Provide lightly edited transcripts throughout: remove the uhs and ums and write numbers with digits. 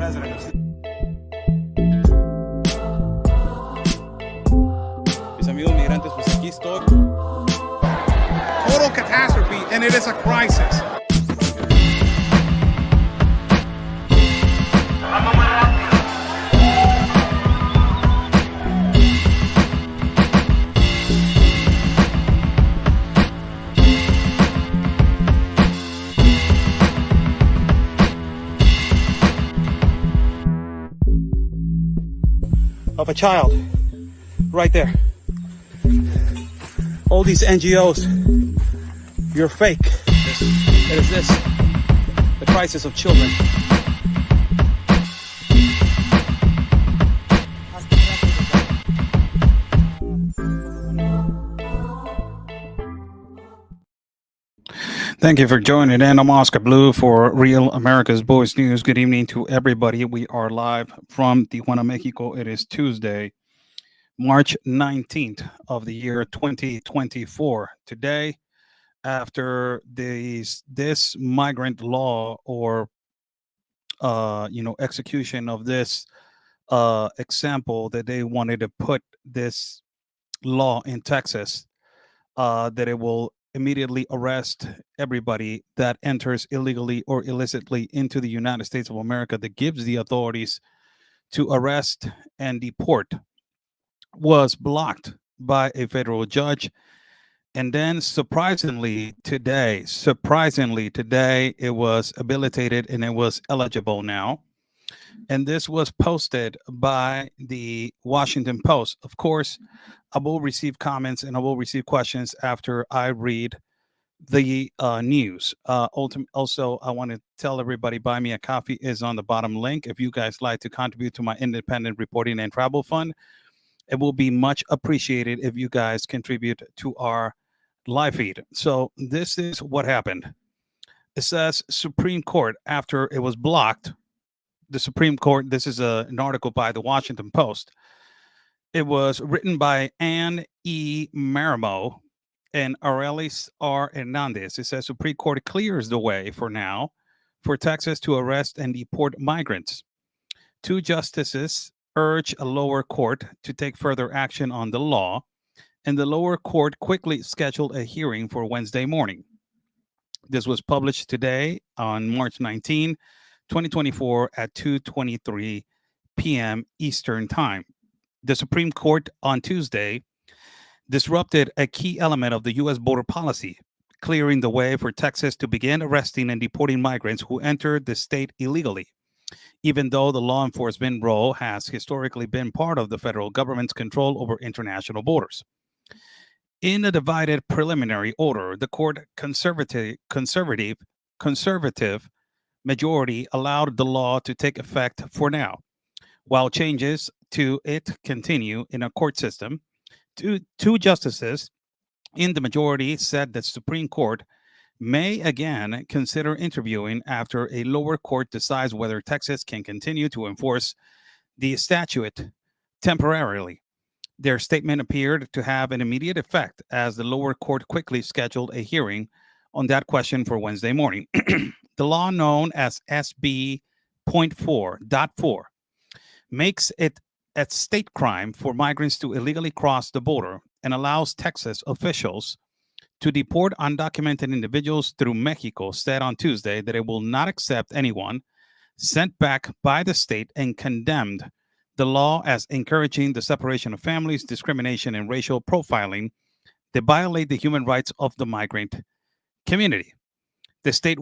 president. Mis amigos migrantes, pues aquí estoy. Total catastrophe, and it is a crisis. Of a child, right there. All these NGOs, you're fake. It is this, the crisis of children. Thank you for joining in. I'm Oscar Blue for Real America's Voice News. Good evening to everybody. We are live from Tijuana, Mexico. It is Tuesday, March 19th of the year 2024. Today, after this migrant law or execution of this example that they wanted to put this law in Texas, that it will immediately arrest everybody that enters illegally or illicitly into the United States of America, that gives the authorities to arrest and deport, was blocked by a federal judge. And then surprisingly today, it was habilitated and it was eligible now. And this was posted by the Washington Post. Of course, I will receive comments and I will receive questions after I read the news. Also, I want to tell everybody, Buy Me a Coffee is on the bottom link. If you guys like to contribute to my independent reporting and travel fund, it will be much appreciated if you guys contribute to our live feed. So this is what happened. It says Supreme Court, after it was blocked, the Supreme Court, this is an article by the Washington Post. It was written by Ann E. Marimo and Arelis R. Hernandez. It says Supreme Court clears the way for now for Texas to arrest and deport migrants. Two justices urge a lower court to take further action on the law, and the lower court quickly scheduled a hearing for Wednesday morning. This was published today on March 19, 2024 at 2:23 p.m. Eastern Time. The Supreme Court on Tuesday disrupted a key element of the U.S. border policy, clearing the way for Texas to begin arresting and deporting migrants who entered the state illegally, even though the law enforcement role has historically been part of the federal government's control over international borders. In a divided preliminary order, the court conservative majority allowed the law to take effect for now, while changes to it continue in a court system. Two justices in the majority said that Supreme Court may again consider interviewing after a lower court decides whether Texas can continue to enforce the statute temporarily. Their statement appeared to have an immediate effect as the lower court quickly scheduled a hearing on that question for Wednesday morning. The law, known as SB.4.4, makes it a state crime for migrants to illegally cross the border and allows Texas officials to deport undocumented individuals through Mexico, said on Tuesday that it will not accept anyone sent back by the state, and condemned the law as encouraging the separation of families, discrimination, and racial profiling that violate the human rights of the migrant community. The statute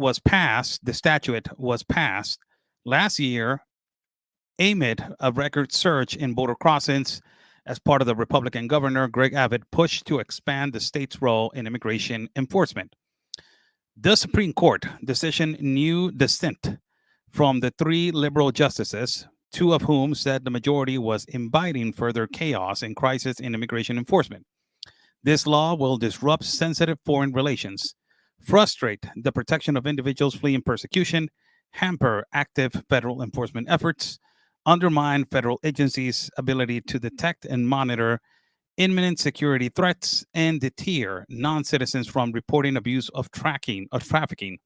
was passed last year amid a record surge in border crossings as part of the Republican Governor Greg Abbott push to expand the state's role in immigration enforcement. The Supreme Court decision knew dissent from the three liberal justices, two of whom said the majority was inviting further chaos and crisis in immigration enforcement. This law will disrupt sensitive foreign relations, frustrate the protection of individuals fleeing persecution, hamper active federal enforcement efforts, undermine federal agencies' ability to detect and monitor imminent security threats, and deter non-citizens from reporting abuse of trafficking,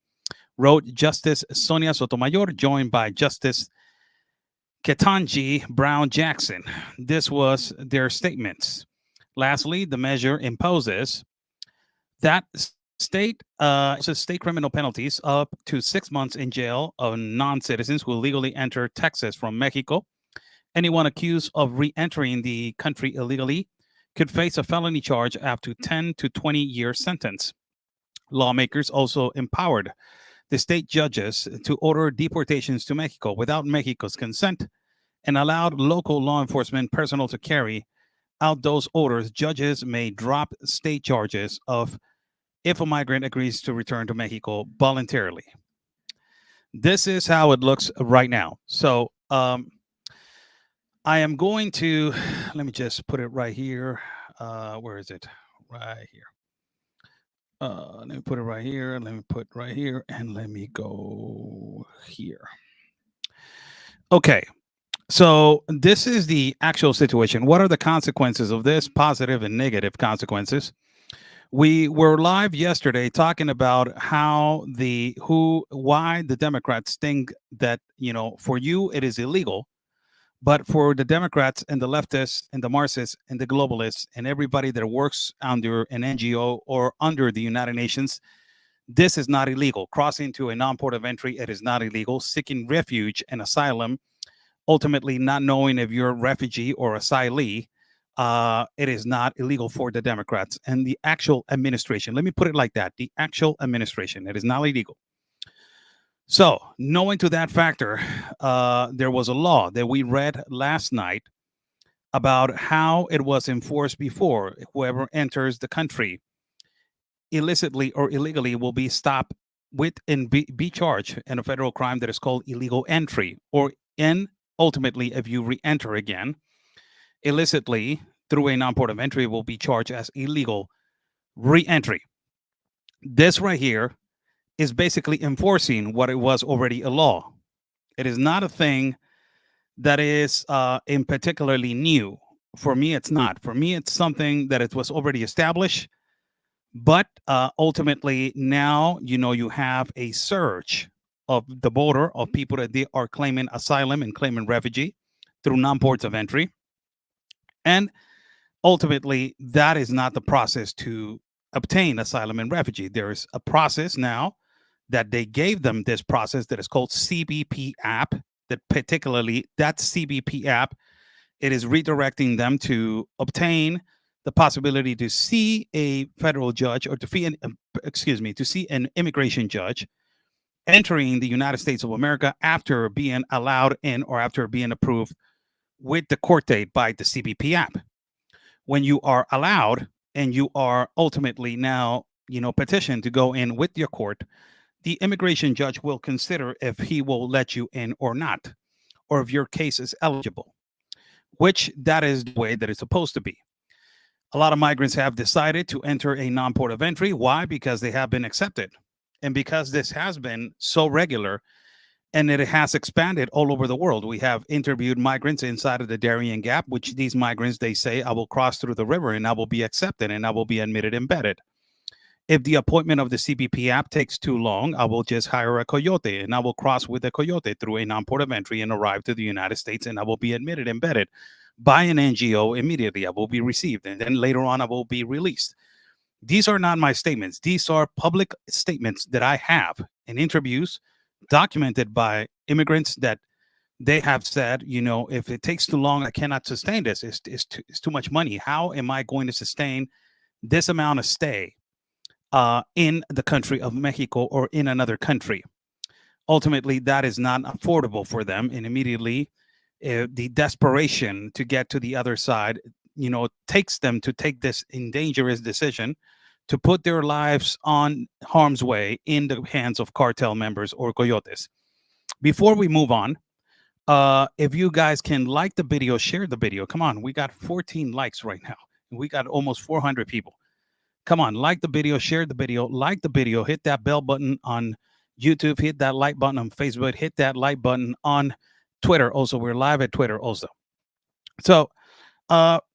wrote Justice Sonia Sotomayor, joined by Justice Ketanji Brown Jackson. This was their statements. Lastly, the measure imposes that state criminal penalties up to 6 months in jail on non-citizens who illegally enter Texas from Mexico. Anyone accused of re-entering the country illegally could face a felony charge up to 10 to 20-year sentence. Lawmakers also empowered the state judges to order deportations to Mexico without Mexico's consent and allowed local law enforcement personnel to carry out those orders. Judges may drop state charges of if a migrant agrees to return to Mexico voluntarily. This is how it looks right now. So I am going to let me just put it right here. Where is it? Right here. Let me put it right here. Let me put right here, and let me go here. Okay. So this is the actual situation. What are the consequences of this? Positive and negative consequences. We were live yesterday talking about why the Democrats think that, for you it is illegal, but for the Democrats and the leftists and the Marxists and the globalists and everybody that works under an NGO or under the United Nations, this is not illegal. Crossing to a non-port of entry, it is not illegal. Seeking refuge and asylum, ultimately not knowing if you're a refugee or asylee, it is not illegal for the Democrats and the actual administration. Let me put it like that. The actual administration, it is not illegal. So, knowing to that factor, there was a law that we read last night about how it was enforced before. Whoever enters the country illicitly or illegally will be stopped with and be charged in a federal crime that is called illegal entry, or in ultimately, if you re-enter again illicitly through a non-port of entry, will be charged as illegal re-entry. This right here is basically enforcing what it was already a law. It is not a thing that is in particularly new. For me, it's not. For me, it's something that it was already established. But ultimately, now you have a surge of the border of people that they are claiming asylum and claiming refugee through non-ports of entry. And ultimately, that is not the process to obtain asylum and refugee. There is a process now that they gave them, this process that is called CBP app, that particularly that CBP app, it is redirecting them to obtain the possibility to see a federal judge or to see an immigration judge entering the United States of America after being allowed in or after being approved with the court date by the CBP app. When you are allowed and you are ultimately now, petitioned to go in with your court, the immigration judge will consider if he will let you in or not, or if your case is eligible, which that is the way that it's supposed to be. A lot of migrants have decided to enter a non-port of entry. Why? Because they have been accepted. And because this has been so regular and it has expanded all over the world. We have interviewed migrants inside of the Darien Gap, which these migrants, they say, I will cross through the river and I will be accepted and I will be admitted embedded. If the appointment of the CBP app takes too long, I will just hire a coyote and I will cross with a coyote through a non-port of entry and arrive to the United States and I will be admitted embedded by an NGO immediately. I will be received and then later on I will be released. These are not my statements. These are public statements that I have in interviews documented by immigrants that they have said, if it takes too long, I cannot sustain this. It's too much money. How am I going to sustain this amount of stay in the country of Mexico or in another country? Ultimately, that is not affordable for them. And immediately, the desperation to get to the other side, takes them to take this dangerous decision to put their lives on harm's way in the hands of cartel members or coyotes. Before we move on, if you guys can like the video, share the video. Come on, we got 14 likes right now. We got almost 400 people. Come on, like the video, share the video, like the video, hit that bell button on YouTube, hit that like button on Facebook, hit that like button on Twitter. Also, we're live at Twitter also. So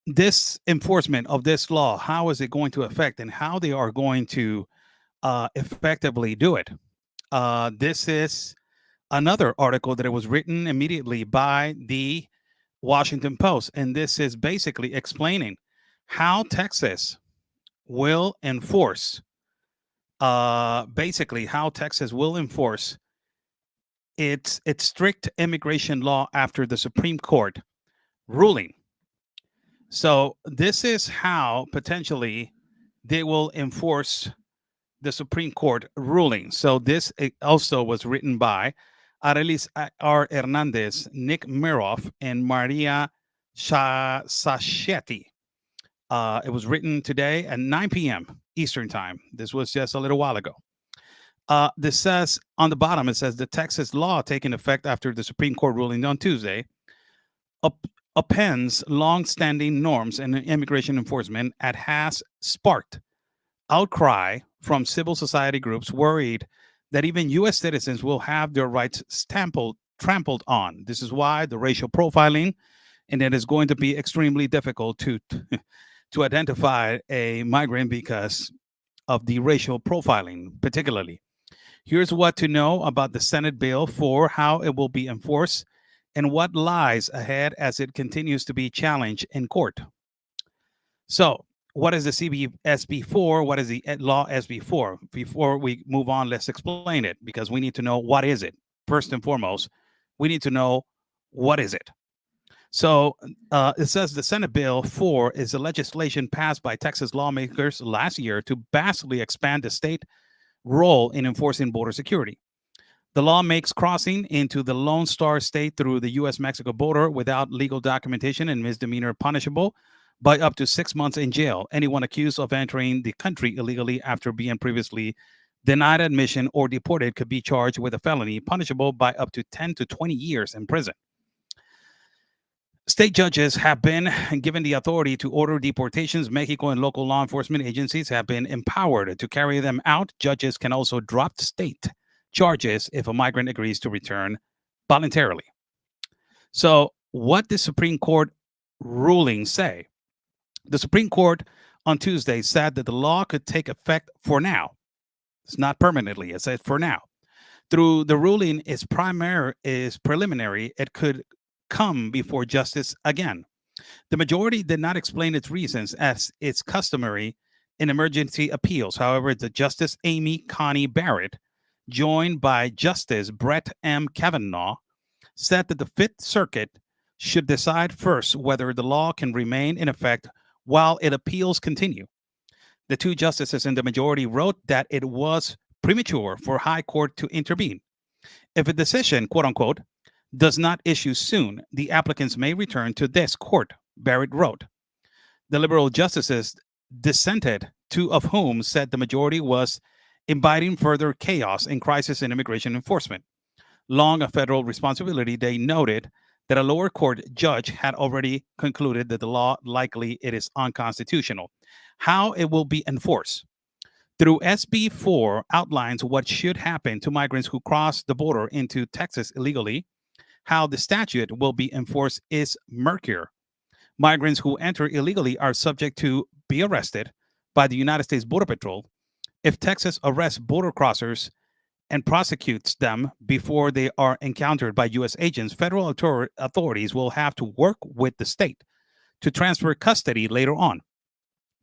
this enforcement of this law, how is it going to affect and how they are going to effectively do it? This is another article that it was written immediately by the Washington Post. And this is basically explaining how Texas will enforce, basically, how Texas will enforce its strict immigration law after the Supreme Court ruling. So, this is how potentially they will enforce the Supreme Court ruling. So this also was written by Arelis R. Hernandez, Nick Miroff, and Maria Sachetti. It was written today at 9 p.m. Eastern Time. This was just a little while ago. This says on the bottom, it says the Texas law taking effect after the Supreme Court ruling on Tuesday up, appends long-standing norms in immigration enforcement and has sparked outcry from civil society groups worried that even U.S. citizens will have their rights trampled on. This is why the racial profiling, and it is going to be extremely difficult to to identify a migrant because of the racial profiling, particularly. Here's what to know about the Senate bill for how it will be enforced and what lies ahead as it continues to be challenged in court. So, what is the CBSB for? What is the law SB for? Before we move on, let's explain it because we need to know what is it. First and foremost, we need to know what is it. So it says the Senate Bill 4 is a legislation passed by Texas lawmakers last year to vastly expand the state role in enforcing border security. The law makes crossing into the Lone Star State through the U.S. Mexico border without legal documentation and misdemeanor punishable by up to 6 months in jail. Anyone accused of entering the country illegally after being previously denied admission or deported could be charged with a felony punishable by up to 10 to 20 years in prison. State judges have been given the authority to order deportations. Mexico and local law enforcement agencies have been empowered to carry them out. Judges can also drop state charges if a migrant agrees to return voluntarily. So, what did Supreme Court ruling say? The Supreme Court on Tuesday said that the law could take effect for now. It's not permanently. It said for now. Through the ruling is preliminary, it could come before justice again. The majority did not explain its reasons as is customary in emergency appeals. However, the Justice Amy Coney Barrett, joined by Justice Brett M. Kavanaugh, said that the Fifth Circuit should decide first whether the law can remain in effect while its appeals continue. The two justices in the majority wrote that it was premature for High Court to intervene. If a decision, quote unquote, does not issue soon, the applicants may return to this court, Barrett wrote. The liberal justices dissented, two of whom said the majority was inviting further chaos and crisis in immigration enforcement. Long a federal responsibility, they noted that a lower court judge had already concluded that the law likely it is unconstitutional. How it will be enforced. Through SB 4 outlines what should happen to migrants who cross the border into Texas illegally. How the statute will be enforced is murkier. Migrants who enter illegally are subject to be arrested by the United States Border Patrol. If Texas arrests border crossers and prosecutes them before they are encountered by U.S. agents, federal authorities will have to work with the state to transfer custody later on.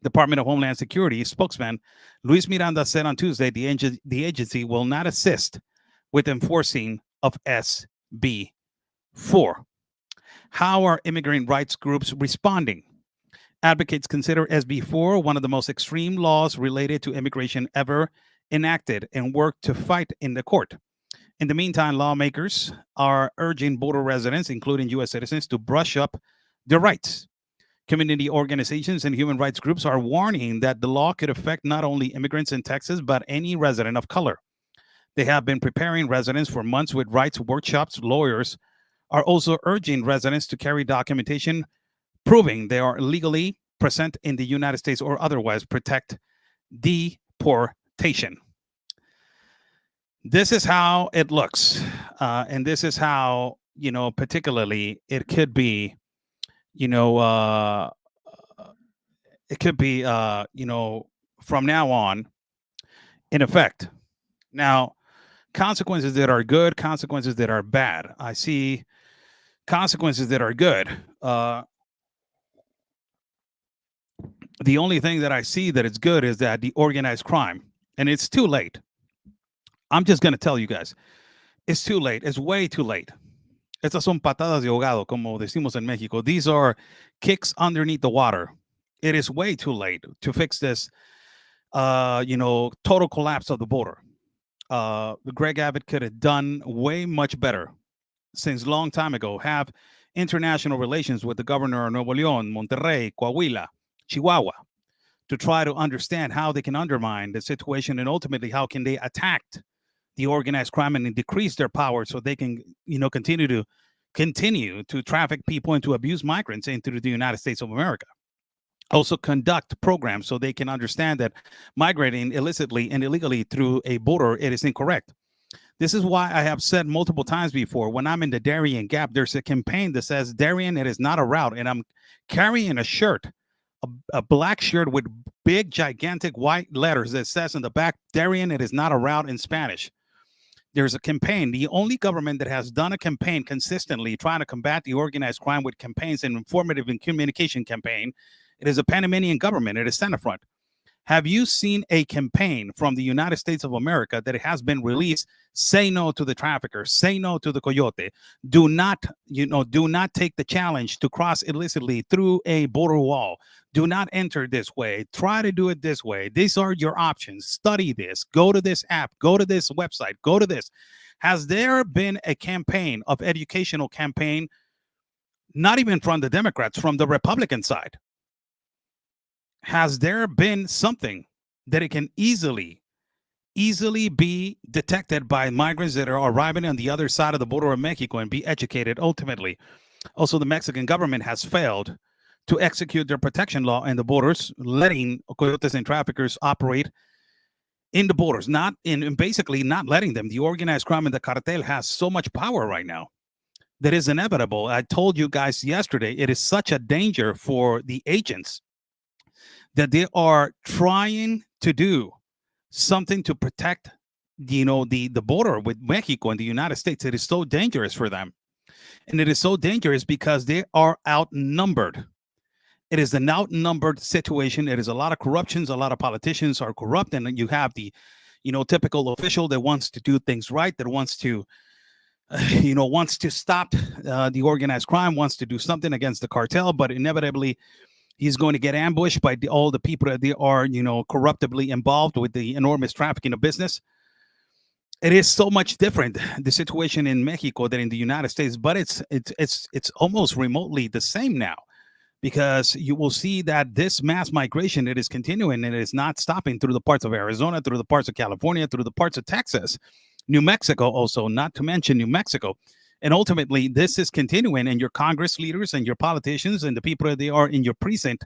Department of Homeland Security spokesman Luis Miranda said on Tuesday the agency will not assist with enforcing of SB 4. How are immigrant rights groups responding? Advocates consider SB 4 one of the most extreme laws related to immigration ever enacted and work to fight in the court. In the meantime, lawmakers are urging border residents, including U.S. citizens, to brush up their rights. Community organizations and human rights groups are warning that the law could affect not only immigrants in Texas, but any resident of color. They have been preparing residents for months with rights workshops. Lawyers are also urging residents to carry documentation proving they are legally present in the United States or otherwise protect deportation. This is how it looks. And this is how, particularly it could be, you know, uh, from now on in effect. Now, consequences that are good, consequences that are bad. I see consequences that are good. The only thing that I see that is good is that the organized crime, and it's too late. I'm just going to tell you guys, it's too late. It's way too late. Estas son patadas de ahogado, como decimos en Mexico. These are kicks underneath the water. It is way too late to fix this, total collapse of the border. Greg Abbott could have done way much better since long time ago. Have international relations with the governor of Nuevo León, Monterrey, Coahuila, Chihuahua, to try to understand how they can undermine the situation and ultimately how can they attack the organized crime and decrease their power so they can, continue to traffic people and to abuse migrants into the United States of America. Also conduct programs so they can understand that migrating illicitly and illegally through a border, it is incorrect. This is why I have said multiple times before, when I'm in the Darien Gap, there's a campaign that says Darien, it is not a route. And I'm carrying a shirt, a black shirt with big, gigantic white letters that says in the back, Darien, it is not a route in Spanish. There's a campaign. The only government that has done a campaign consistently trying to combat the organized crime with campaigns and informative and communication campaign, it is a Panamanian government. It is Centerfront. Have you seen a campaign from the United States of America that has been released? Say no to the traffickers. Say no to the coyote. Do not take the challenge to cross illicitly through a border wall. Do not enter this way. Try to do it this way. These are your options. Study this. Go to this app. Go to this website. Go to this. Has there been a campaign of educational campaign, not even from the Democrats, from the Republican side? Has there been something that it can easily be detected by migrants that are arriving on the other side of the border of Mexico and be educated ultimately? Also, the Mexican government has failed to execute their protection law in the borders, letting coyotes and traffickers operate in the borders, basically not letting them. The organized crime and the cartel has so much power right now that is inevitable. I told you guys yesterday, it is such a danger for the agents that they are trying to do something to protect, the border with Mexico and the United States. It is so dangerous for them. And it is so dangerous because they are outnumbered. It is an outnumbered situation. It is a lot of corruptions. A lot of politicians are corrupt. And you have the, typical official that wants to do things right, that wants to, wants to stop the organized crime, wants to do something against the cartel, but inevitably, he's going to get ambushed by all the people that they are, corruptly involved with the enormous trafficking of business. It is so much different, the situation in Mexico than in the United States, but it's almost remotely the same now, because you will see that this mass migration, it is continuing and it is not stopping through the parts of Arizona, through the parts of California, through the parts of Texas, New Mexico also, not to mention New Mexico. And ultimately, this is continuing, and your Congress leaders and your politicians and the people that they are in your precinct,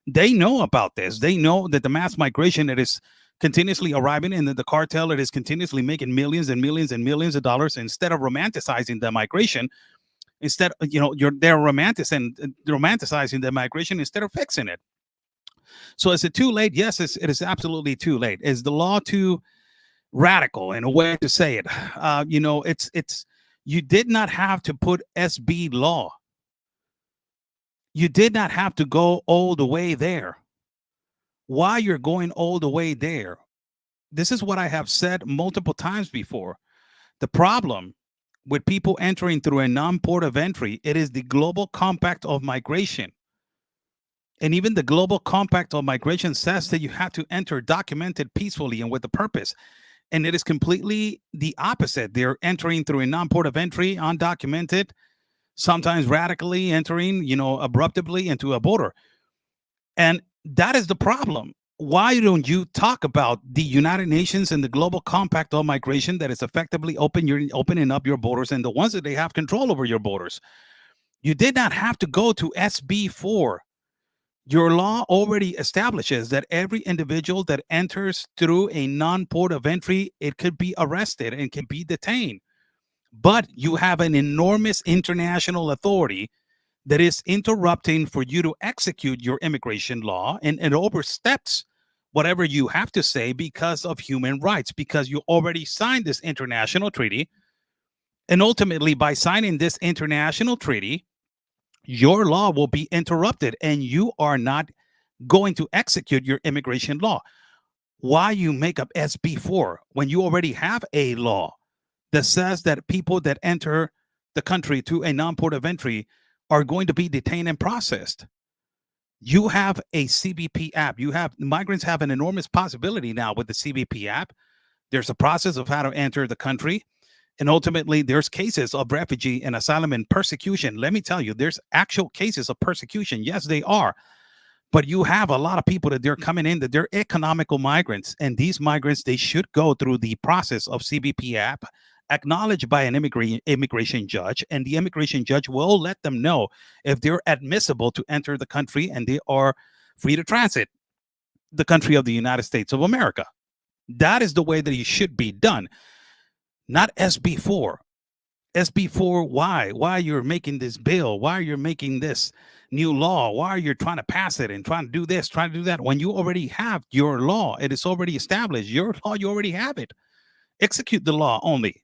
they know about this. They know that the mass migration that is continuously arriving and the cartel that is continuously making millions and millions and millions of dollars. Instead of romanticizing the migration, they're romanticizing the migration instead of fixing it. So is it too late? Yes, it is absolutely too late. Is the law too radical in a way to say it? It's you did not have to put SB law. You did not have to go all the way there. Why you're going all the way there? This is what I have said multiple times before. The problem with people entering through a non-port of entry, it is the global compact of migration. And even the global compact of migration says that you have to enter documented peacefully and with a purpose. And it is completely the opposite. They're entering through a non-port of entry, undocumented, sometimes radically entering, abruptly into a border. And that is the problem. Why don't you talk about the United Nations and the global compact on migration that is effectively opening up your borders and the ones that they have control over your borders? You did not have to go to SB4. Your law already establishes that every individual that enters through a non-port of entry, it could be arrested and can be detained. But you have an enormous international authority that is interrupting for you to execute your immigration law, and it oversteps whatever you have to say because of human rights, because you already signed this international treaty. And ultimately, by signing this international treaty, your law will be interrupted and you are not going to execute your immigration law. Why you make up SB4 when you already have a law that says that people that enter the country through a non-port of entry are going to be detained and processed? You have a CBP app. You have migrants have an enormous possibility now with the CBP app. There's a process of how to enter the country. And ultimately, there's cases of refugee and asylum and persecution. Let me tell you, there's actual cases of persecution. Yes, they are. But you have a lot of people that they're coming in, that they're economical migrants. And these migrants, they should go through the process of CBP app, acknowledged by an immigration judge. And the immigration judge will let them know if they're admissible to enter the country and they are free to transit the country of the United States of America. That is the way that it should be done, not SB4. SB4, why? Why you're making this bill? Why you're making this new law? Why are you trying to pass it and trying to do this, trying to do that when you already have your law? It is already established. Your law, you already have it. Execute the law only.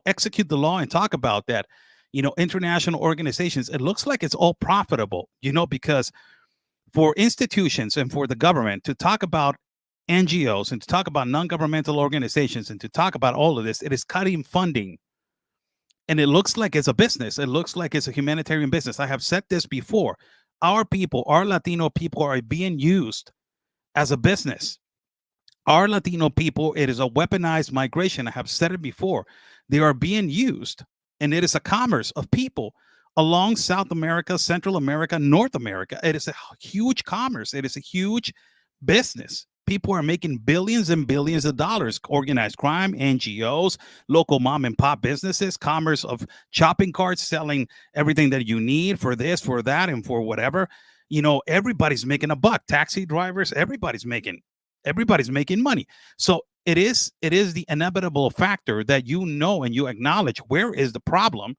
Execute the law and talk about that. International organizations, it looks like it's all profitable, because for institutions and for the government to talk about NGOs and to talk about non-governmental organizations and to talk about all of this, it is cutting funding. And it looks like it's a business. It looks like it's a humanitarian business. I have said this before. Our people, our Latino people are being used as a business. Our Latino people, it is a weaponized migration. I have said it before. They are being used, and it is a commerce of people along South America, Central America, North America. It is a huge commerce. It is a huge business. People are making billions and billions of dollars. Organized crime, NGOs, local mom and pop businesses, commerce of shopping carts, selling everything that you need for this, for that, and for whatever. Everybody's making a buck. Taxi drivers, everybody's making money. So it is the inevitable factor that and you acknowledge where is the problem.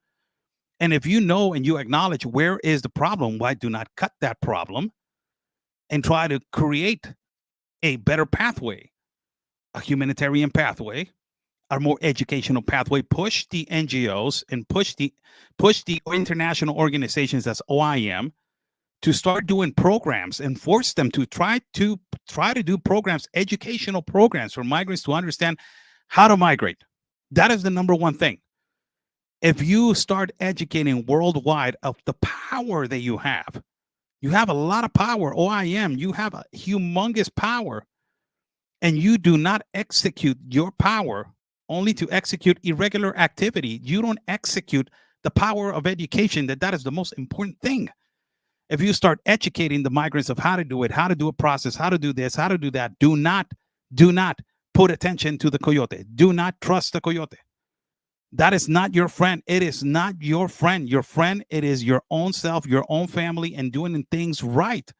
And if you know and you acknowledge where is the problem, why do not cut that problem and try to create a better pathway, a humanitarian pathway, a more educational pathway, push the NGOs and push the international organizations as OIM to start doing programs and force them to try to do programs, educational programs for migrants to understand how to migrate. That is the number one thing. If you start educating worldwide of the power that you have a lot of power. OIM, you have a humongous power, and you do not execute your power only to execute irregular activity. You don't execute the power of education. That is the most important thing. If you start educating the migrants of how to do it, how to do a process, how to do this, how to do that, do not put attention to the coyote. Do not trust the coyote. That is not your friend. It is not your friend. Your friend, it is your own self, your own family, and doing things right.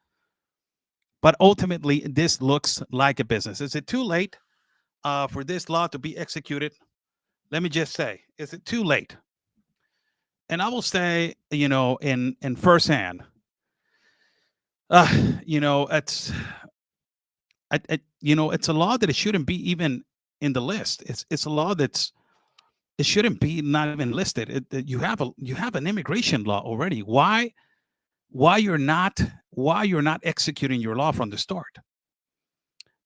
But ultimately, this looks like a business. Is it too late for this law to be executed? Let me just say, is it too late? And I will say, in firsthand, it's it's a law that it shouldn't be even in the list. It's a law it shouldn't be not even listed. You have an immigration law already. Why you're not executing your law from the start?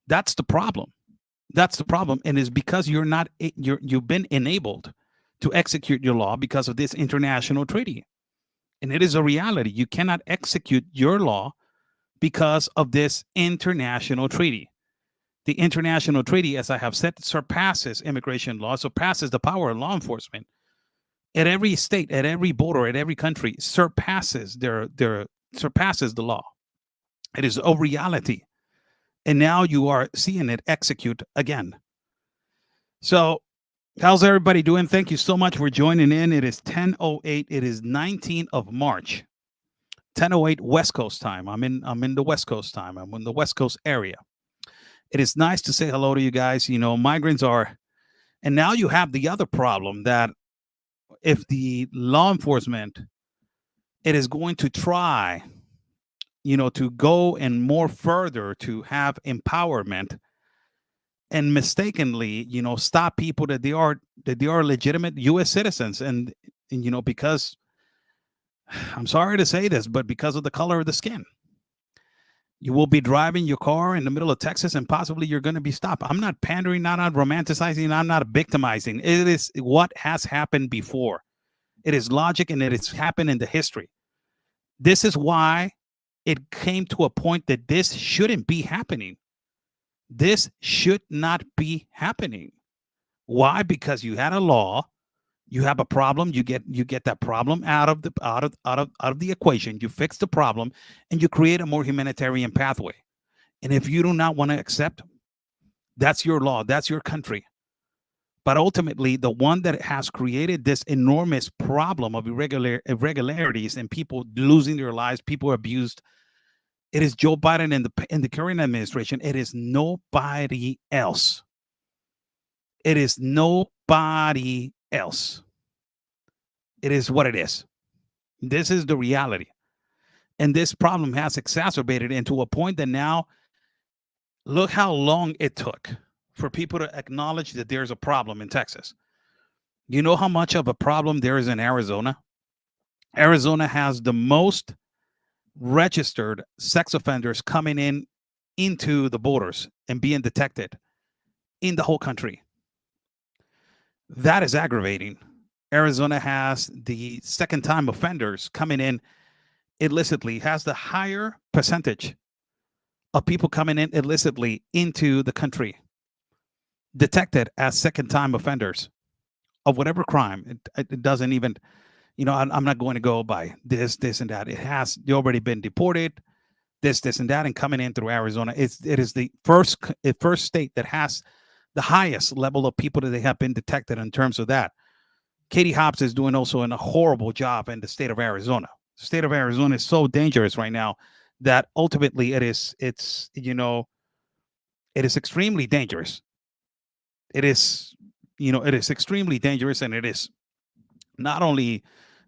That's the problem. And it's because you've been enabled to execute your law because of this international treaty. And it is a reality. You cannot execute your law because of this international treaty. The international treaty, as I have said, surpasses immigration law, surpasses the power of law enforcement. At every state, at every border, at every country, surpasses surpasses the law. It is a reality. And now you are seeing it execute again. So how's everybody doing? Thank you so much for joining in. It is 10:08. It is 19th of March. 10:08 West Coast time. I'm in the West Coast time. I'm in the West Coast area. It is nice to say hello to you guys. Migrants are, and now you have the other problem that if the law enforcement, it is going to try, to go and more further to have empowerment and mistakenly, stop people that they are legitimate U.S. citizens, and because I'm sorry to say this, but because of the color of the skin, you will be driving your car in the middle of Texas and possibly you're going to be stopped. I'm not pandering, not romanticizing, I'm not victimizing. It is what has happened before. It is logic and it has happened in the history. This is why it came to a point that this shouldn't be happening. This should not be happening. Why? Because you had a law, you have a problem, you get that problem out of the equation, you fix the problem, and you create a more humanitarian pathway. And if you do not want to accept, that's your law, that's your country. But ultimately, the one that has created this enormous problem of irregularities and people losing their lives, people abused, it is Joe Biden and the current administration. It is nobody else. It is nobody else. It is what it is. This is the reality. And this problem has exacerbated into a point that now, look how long it took for people to acknowledge that there's a problem in Texas. You know how much of a problem there is in Arizona? Arizona has the most registered sex offenders coming in into the borders and being detected in the whole country. That is aggravating. Arizona has the second time offenders coming in illicitly, has the higher percentage of people coming in illicitly into the country detected as second time offenders of whatever crime. It doesn't even, I'm not going to go by this, and that. They already been deported, this, and that, and coming in through Arizona. It is the first state that has the highest level of people that they have been detected in terms of that. Katie Hobbs is doing also a horrible job in the state of Arizona. The state of Arizona is so dangerous right now that ultimately it is extremely dangerous. It is extremely dangerous, and it is not only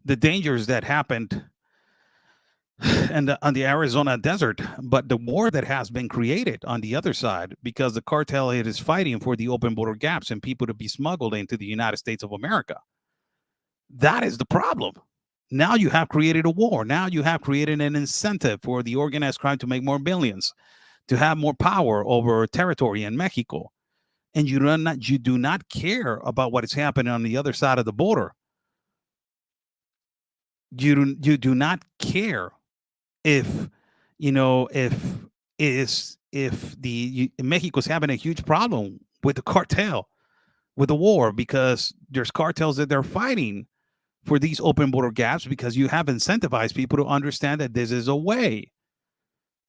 the dangers that happened on the Arizona desert, but the war that has been created on the other side because the cartel it is fighting for the open border gaps and people to be smuggled into the United States of America. That is the problem. Now you have created a war. Now you have created an incentive for the organized crime to make more billions, to have more power over territory in Mexico. And you do not care about what is happening on the other side of the border. You do not care if Mexico's having a huge problem with the cartel, with the war, because there's cartels that they're fighting for these open border gaps because you have incentivized people to understand that this is a way.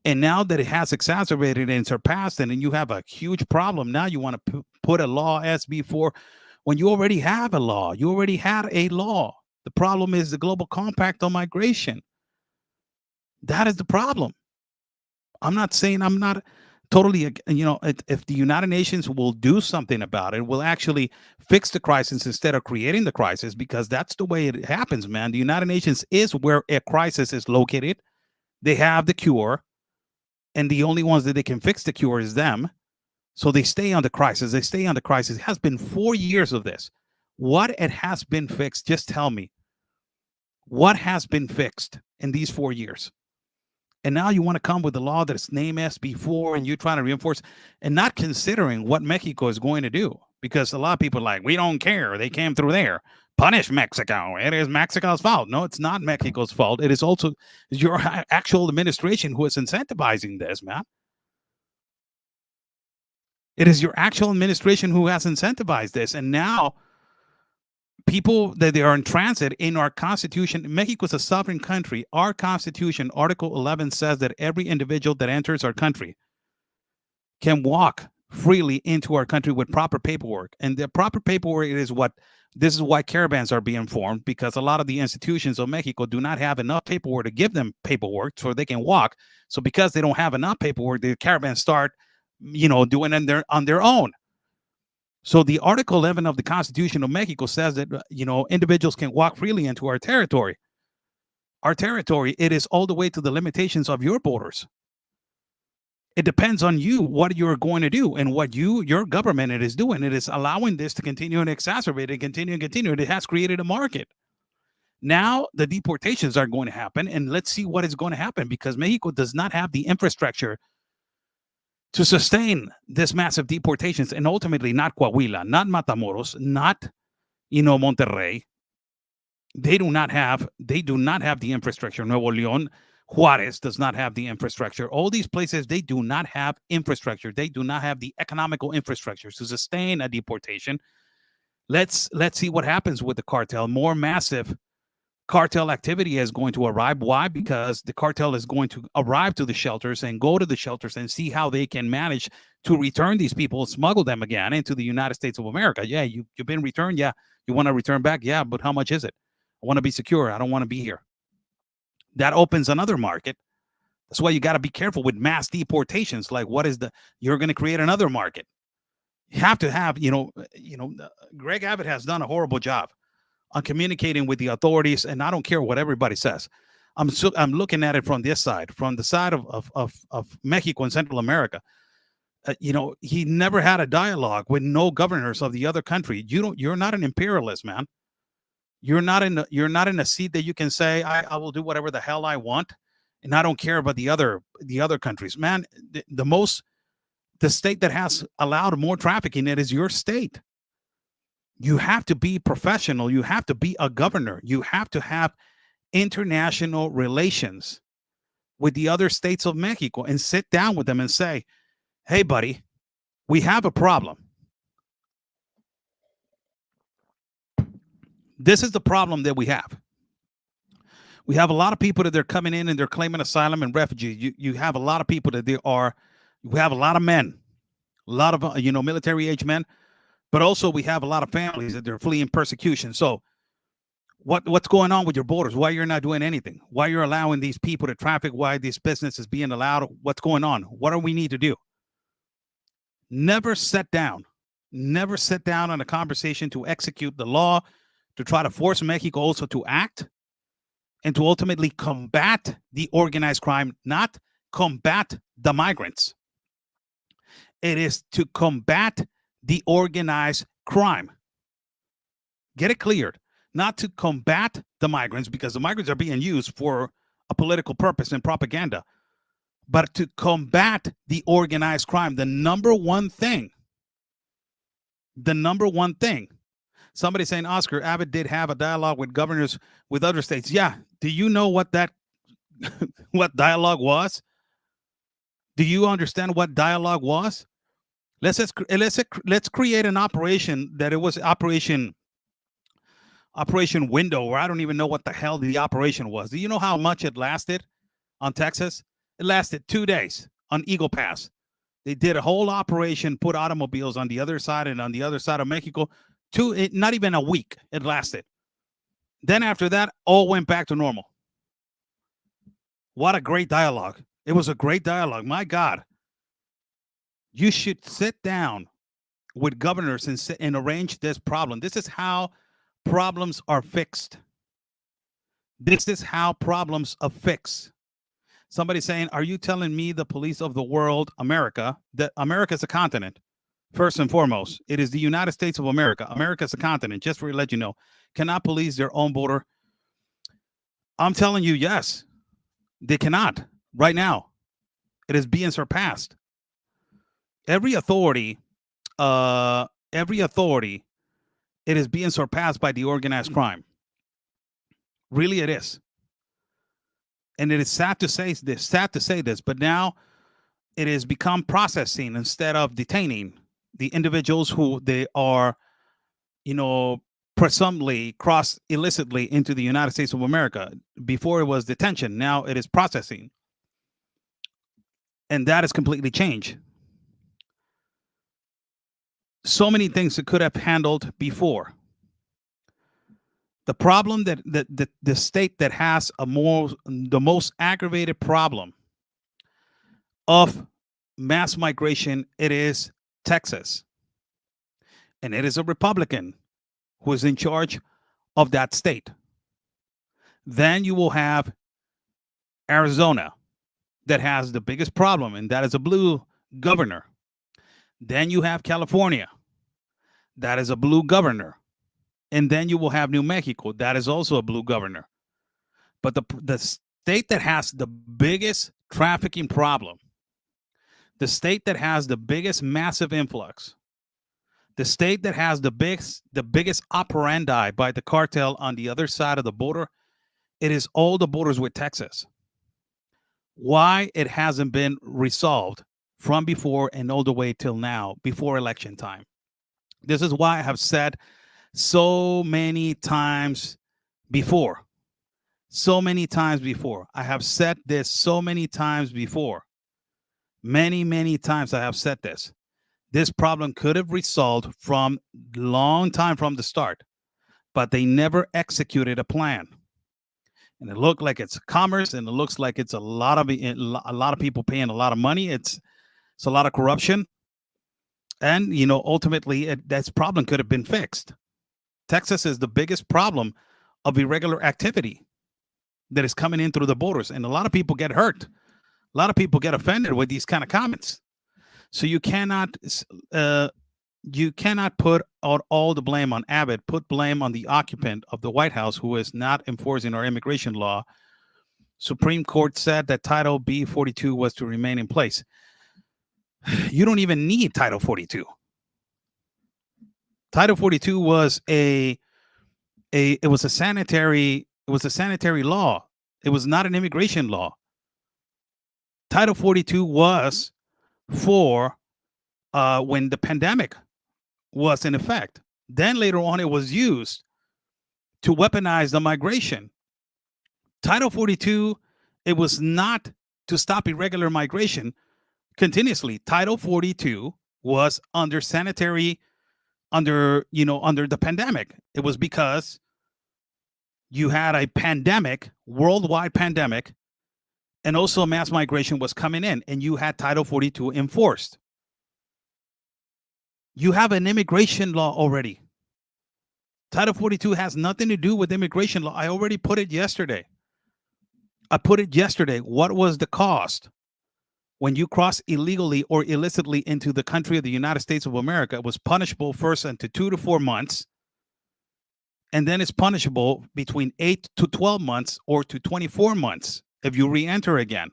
And now that it has exacerbated and surpassed, and then you have a huge problem. Now you want to put a law SB4 when you already have a law. You already had a law. The problem is the Global Compact on migration. That is the problem. I'm not saying I'm not totally, if the United Nations will do something about it, will actually fix the crisis instead of creating the crisis, because that's the way it happens, man. The United Nations is where a crisis is located. They have the cure, and the only ones that they can fix the cure is them. So they stay on the crisis. They stay on the crisis. It has been 4 years of this. What it has been fixed? Just tell me. What has been fixed in these 4 years? And now you want to come with a law that's named SB4, and you're trying to reinforce and not considering what Mexico is going to do. Because a lot of people are like, we don't care. They came through there. Punish Mexico. It is Mexico's fault. No, it's not Mexico's fault. It is also your actual administration who is incentivizing this, man. It is your actual administration who has incentivized this. And now people that they are in transit in our constitution, Mexico is a sovereign country. Our constitution, Article 11, says that every individual that enters our country can walk freely into our country with proper paperwork. And the proper paperwork this is why caravans are being formed, because a lot of the institutions of Mexico do not have enough paperwork to give them paperwork so they can walk. So because they don't have enough paperwork, the caravans start, doing it on their own. So the Article 11 of the Constitution of Mexico says that, individuals can walk freely into our territory. our territory. It is all the way to the limitations of your borders. It depends on you what you're going to do and what your government it is doing. It is allowing this to continue and exacerbate and continue and continue. It has created a market. Now the deportations are going to happen, and let's see what is going to happen because Mexico does not have the infrastructure to sustain this massive deportations, and ultimately not Coahuila, not Matamoros, not Monterrey. They do not have the infrastructure. Nuevo León, Juarez does not have the infrastructure. All these places, they do not have infrastructure. They do not have the economical infrastructure to sustain a deportation. Let's see what happens with the cartel. More massive cartel activity is going to arrive. Why? Because the cartel is going to arrive to the shelters and go to the shelters and see how they can manage to return these people, smuggle them again into the United States of America. Yeah, you've been returned. Yeah, you want to return back. Yeah, but how much is it? I want to be secure. I don't want to be here. That opens another market. That's why you got to be careful with mass deportations. Like, you're going to create another market. You have to have, Greg Abbott has done a horrible job on communicating with the authorities, and I don't care what everybody says. I'm looking at it from this side, from the side of Mexico and Central America. He never had a dialogue with no governors of the other country. You're not an imperialist, man. You're not in a seat that you can say I will do whatever the hell I want, and I don't care about the other countries, man. The state that has allowed more trafficking, it is your state. You have to be professional. You have to be a governor. You have to have international relations with the other states of Mexico and sit down with them and say, hey, buddy, we have a problem. This is the problem that we have. We have a lot of people that they're coming in and they're claiming asylum and refugee. You have a lot of people that we have a lot of men, a lot of, military age men, but also we have a lot of families that they're fleeing persecution. So what's going on with your borders? Why you're not doing anything? Why you're allowing these people to traffic? Why this business is being allowed? What's going on? What do we need to do? Never sit down on a conversation to execute the law, to try to force Mexico also to act and to ultimately combat the organized crime, not combat the migrants. It is to combat the organized crime. Get it cleared. Not to combat the migrants, because the migrants are being used for a political purpose and propaganda, but to combat the organized crime. The number one thing. Somebody saying, Oscar, Abbott did have a dialogue with governors with other states. Yeah. Do you know what what dialogue was? Do you understand what dialogue was? Let's create an operation that it was Operation Window, or I don't even know what the hell the operation was. Do you know how much it lasted on Texas? It lasted 2 days on Eagle Pass. They did a whole operation, put automobiles on the other side and on the other side of Mexico. Not even a week it lasted. Then after that, all went back to normal. What a great dialogue. It was a great dialogue. My God. You should sit down with governors and arrange this problem. This is how problems are fixed. This is how problems are fixed. Somebody saying, are you telling me the police of the world, America, that America is a continent? First and foremost, it is the United States of America. America is a continent, just to let you know, cannot police their own border. I'm telling you, yes, they cannot right now. It is being surpassed. Every authority, it is being surpassed by the organized crime. Really, it is. And it is sad to say this, but now it has become processing instead of detaining the individuals who they are, presumably crossed illicitly into the United States of America. Before it was detention, now it is processing. And that has completely changed. So many things that could have handled before. The problem that the state that has the most aggravated problem of mass migration, it is Texas. And it is a Republican who is in charge of that state. Then you will have Arizona that has the biggest problem, and that is a blue governor. Then you have California, that is a blue governor. And then you will have New Mexico, that is also a blue governor. But the state that has the biggest trafficking problem, the state that has the biggest massive influx, the state that has the biggest operandi by the cartel on the other side of the border, it is all the borders with Texas. Why it hasn't been resolved from before and all the way till now, before election time. This is why I have said so many times before. So many times before. I have said this so many times before. Many, many times I have said this. This problem could have resolved from long time from the start, but they never executed a plan. And it looked like it's commerce, and it looks like it's a lot of people paying a lot of money. It's a lot of corruption, and ultimately, that problem could have been fixed. Texas is the biggest problem of irregular activity that is coming in through the borders, and a lot of people get hurt. A lot of people get offended with these kind of comments. So you cannot put all the blame on Abbott. Put blame on the occupant of the White House who is not enforcing our immigration law. Supreme Court said that Title B 42 was to remain in place. You don't even need Title 42. Title 42 was a sanitary law. It was not an immigration law. Title 42 was for when the pandemic was in effect. Then later on, it was used to weaponize the migration. Title 42, it was not to stop irregular migration continuously. Title 42 was under the pandemic. It was because you had a pandemic, worldwide pandemic, and also mass migration was coming in, and you had Title 42 enforced. You have an immigration law already. Title 42 has nothing to do with immigration law. I already put it yesterday. What was the cost when you cross illegally or illicitly into the country of the United States of America? It was punishable first into 2 to 4 months, and then it's punishable between 8 to 12 months or to 24 months if you re-enter again.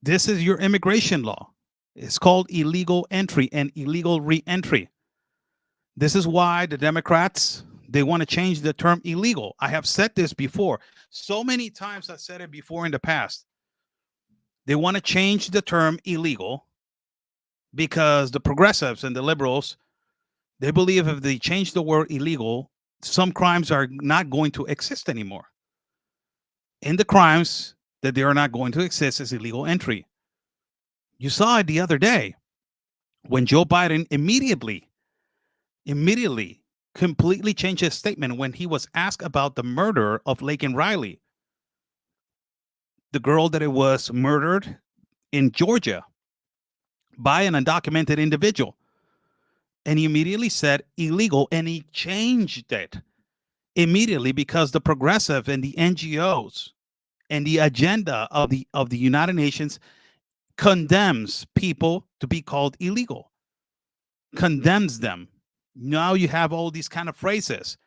This is your immigration law. It's called illegal entry and illegal re-entry. This is why the Democrats, they want to change the term illegal. I have said this before. So many times I've said it before in the past. They want to change the term illegal because the progressives and the liberals, they believe if they change the word illegal, some crimes are not going to exist anymore. In the crimes that they are not going to exist is illegal entry. You saw it the other day when Joe Biden immediately completely changed his statement when he was asked about the murder of Laken Riley, the girl that it was murdered in Georgia by an undocumented individual. And he immediately said illegal, and he changed it immediately because the progressive and the NGOs and the agenda of the United Nations condemns people to be called illegal, condemns them. Now you have all these kind of phrases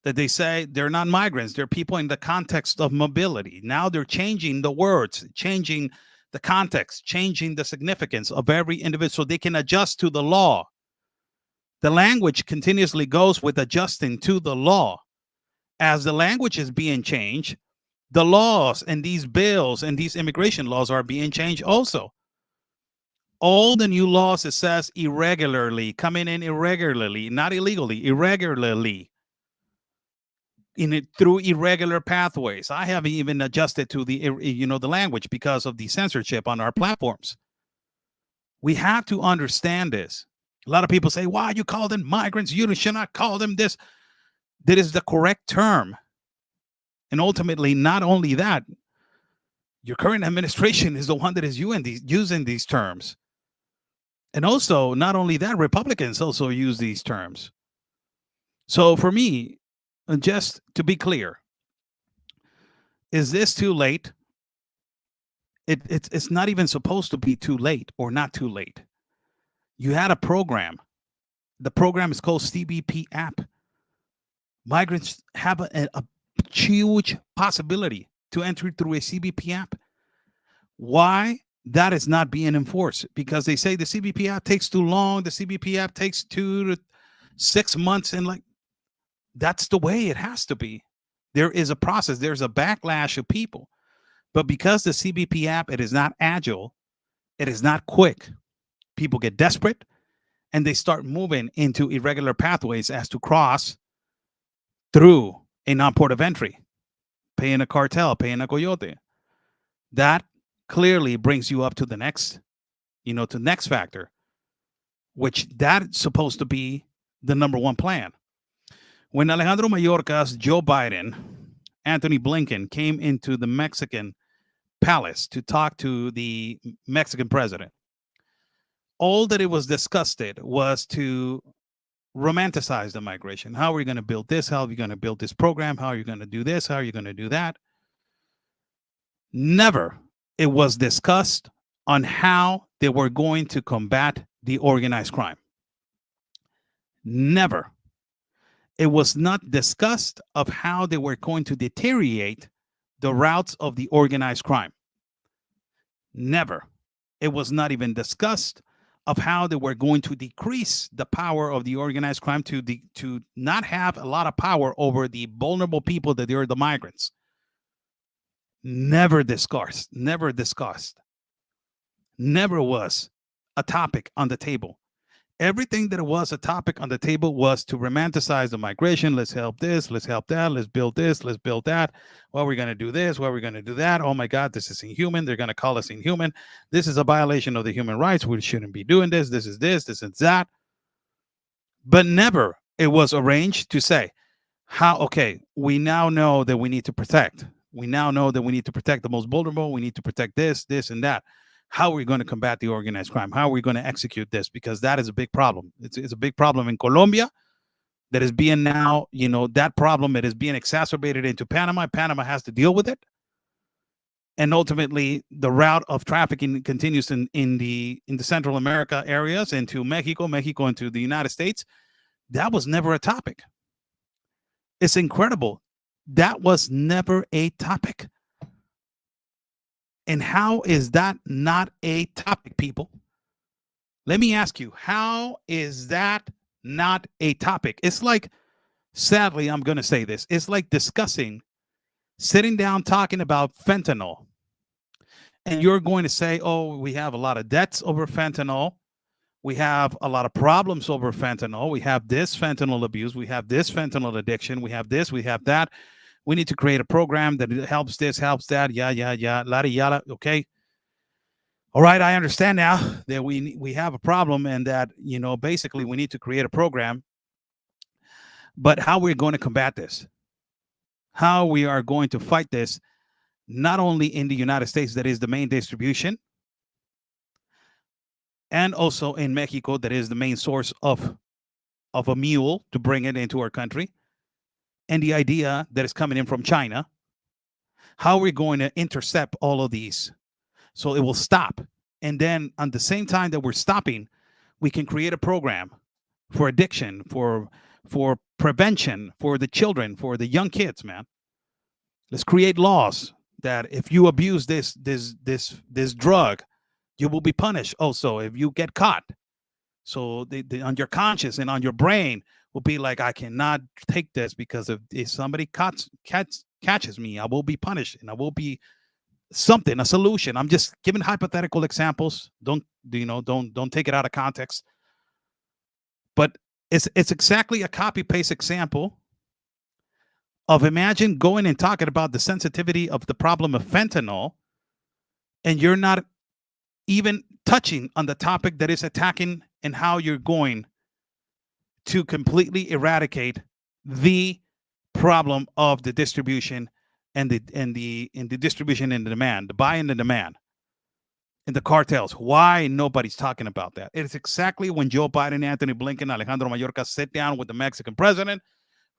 that they say they're not migrants, they're people in the context of mobility. Now they're changing the words, changing the context, changing the significance of every individual so they can adjust to the law. The language continuously goes with adjusting to the law. As the language is being changed, the laws and these bills and these immigration laws are being changed also. All the new laws, it says irregularly, coming in irregularly, not illegally, irregularly, through irregular pathways. I haven't even adjusted to the language because of the censorship on our platforms. We have to understand this. A lot of people say, why you call them migrants? You should not call them this. That is the correct term. And ultimately, not only that, your current administration is the one that is using these terms. And also, not only that, Republicans also use these terms. So for me, just to be clear, is this too late? It's not even supposed to be too late or not too late. You had a program. The program is called CBP app. Migrants have a huge possibility to enter through a CBP app. Why that is not being enforced? Because they say the CBP app takes too long. The CBP app takes 2 to 6 months, and like that's the way it has to be. There is a process. There's a backlash of people, but because the CBP app, it is not agile, it is not quick. People get desperate, and they start moving into irregular pathways as to cross through a non-port of entry, paying a cartel, paying a coyote. That clearly brings you up to the next, to next factor, which that's supposed to be the number one plan. When Alejandro Mayorkas, Joe Biden, Anthony Blinken came into the Mexican palace to talk to the Mexican president, all that it was discussed was to romanticize the migration. How are we going to build this? How are we going to build this program? How are you going to do this? How are you going to do that? Never it was discussed on how they were going to combat the organized crime. Never. It was not discussed of how they were going to deteriorate the routes of the organized crime. Never. It was not even discussed of how they were going to decrease the power of the organized crime to not have a lot of power over the vulnerable people that are the migrants. Never discussed. Never discussed. Never was a topic on the table. Everything that was a topic on the table was to romanticize the migration. Let's help this, let's help that, let's build this, let's build that. Well, we're going to do this, well, we're going to do that. Oh my God, this is inhuman. They're going to call us inhuman. This is a violation of the human rights. We shouldn't be doing this. This is that. But never it was arranged to say, okay, we now know that we need to protect. We now know that we need to protect the most vulnerable. We need to protect this, and that. How are we going to combat the organized crime? How are we going to execute this? Because that is a big problem. It's a big problem in Colombia that is being now, that problem, it is being exacerbated into Panama. Panama has to deal with it. And ultimately, the route of trafficking continues in the Central America areas into Mexico into the United States. That was never a topic. It's incredible. That was never a topic. And how is that not a topic, people? Let me ask you, how is that not a topic? It's like, sadly, I'm going to say this. It's like sitting down talking about fentanyl. And you're going to say, oh, we have a lot of debts over fentanyl. We have a lot of problems over fentanyl. We have this fentanyl abuse. We have this fentanyl addiction. We have this, we have that. We need to create a program that helps this, helps that, yada, yada. Okay. All right. I understand now that we have a problem and that, basically we need to create a program. But how we're going to combat this, how we are going to fight this, not only in the United States, that is the main distribution, and also in Mexico, that is the main source of a mule to bring it into our country. And the idea that is coming in from China, how we're going to intercept all of these so it will stop. And then at the same time that we're stopping, we can create a program for addiction, for prevention, for the children, for the young kids, man. Let's create laws that if you abuse this drug, you will be punished. Also, if you get caught, so on your conscience and on your brain will be like, I cannot take this because if somebody catches me, I will be punished and I will be something, a solution. I'm just giving hypothetical examples. Don't take it out of context. But it's exactly a copy paste example of, imagine going and talking about the sensitivity of the problem of fentanyl, and you're not even touching on the topic that is attacking and how you're going to completely eradicate the problem of the distribution and the distribution and the demand, the buy and the demand, and the cartels. Why nobody's talking about that? It is exactly when Joe Biden, Anthony Blinken, Alejandro Mayorkas sit down with the Mexican president,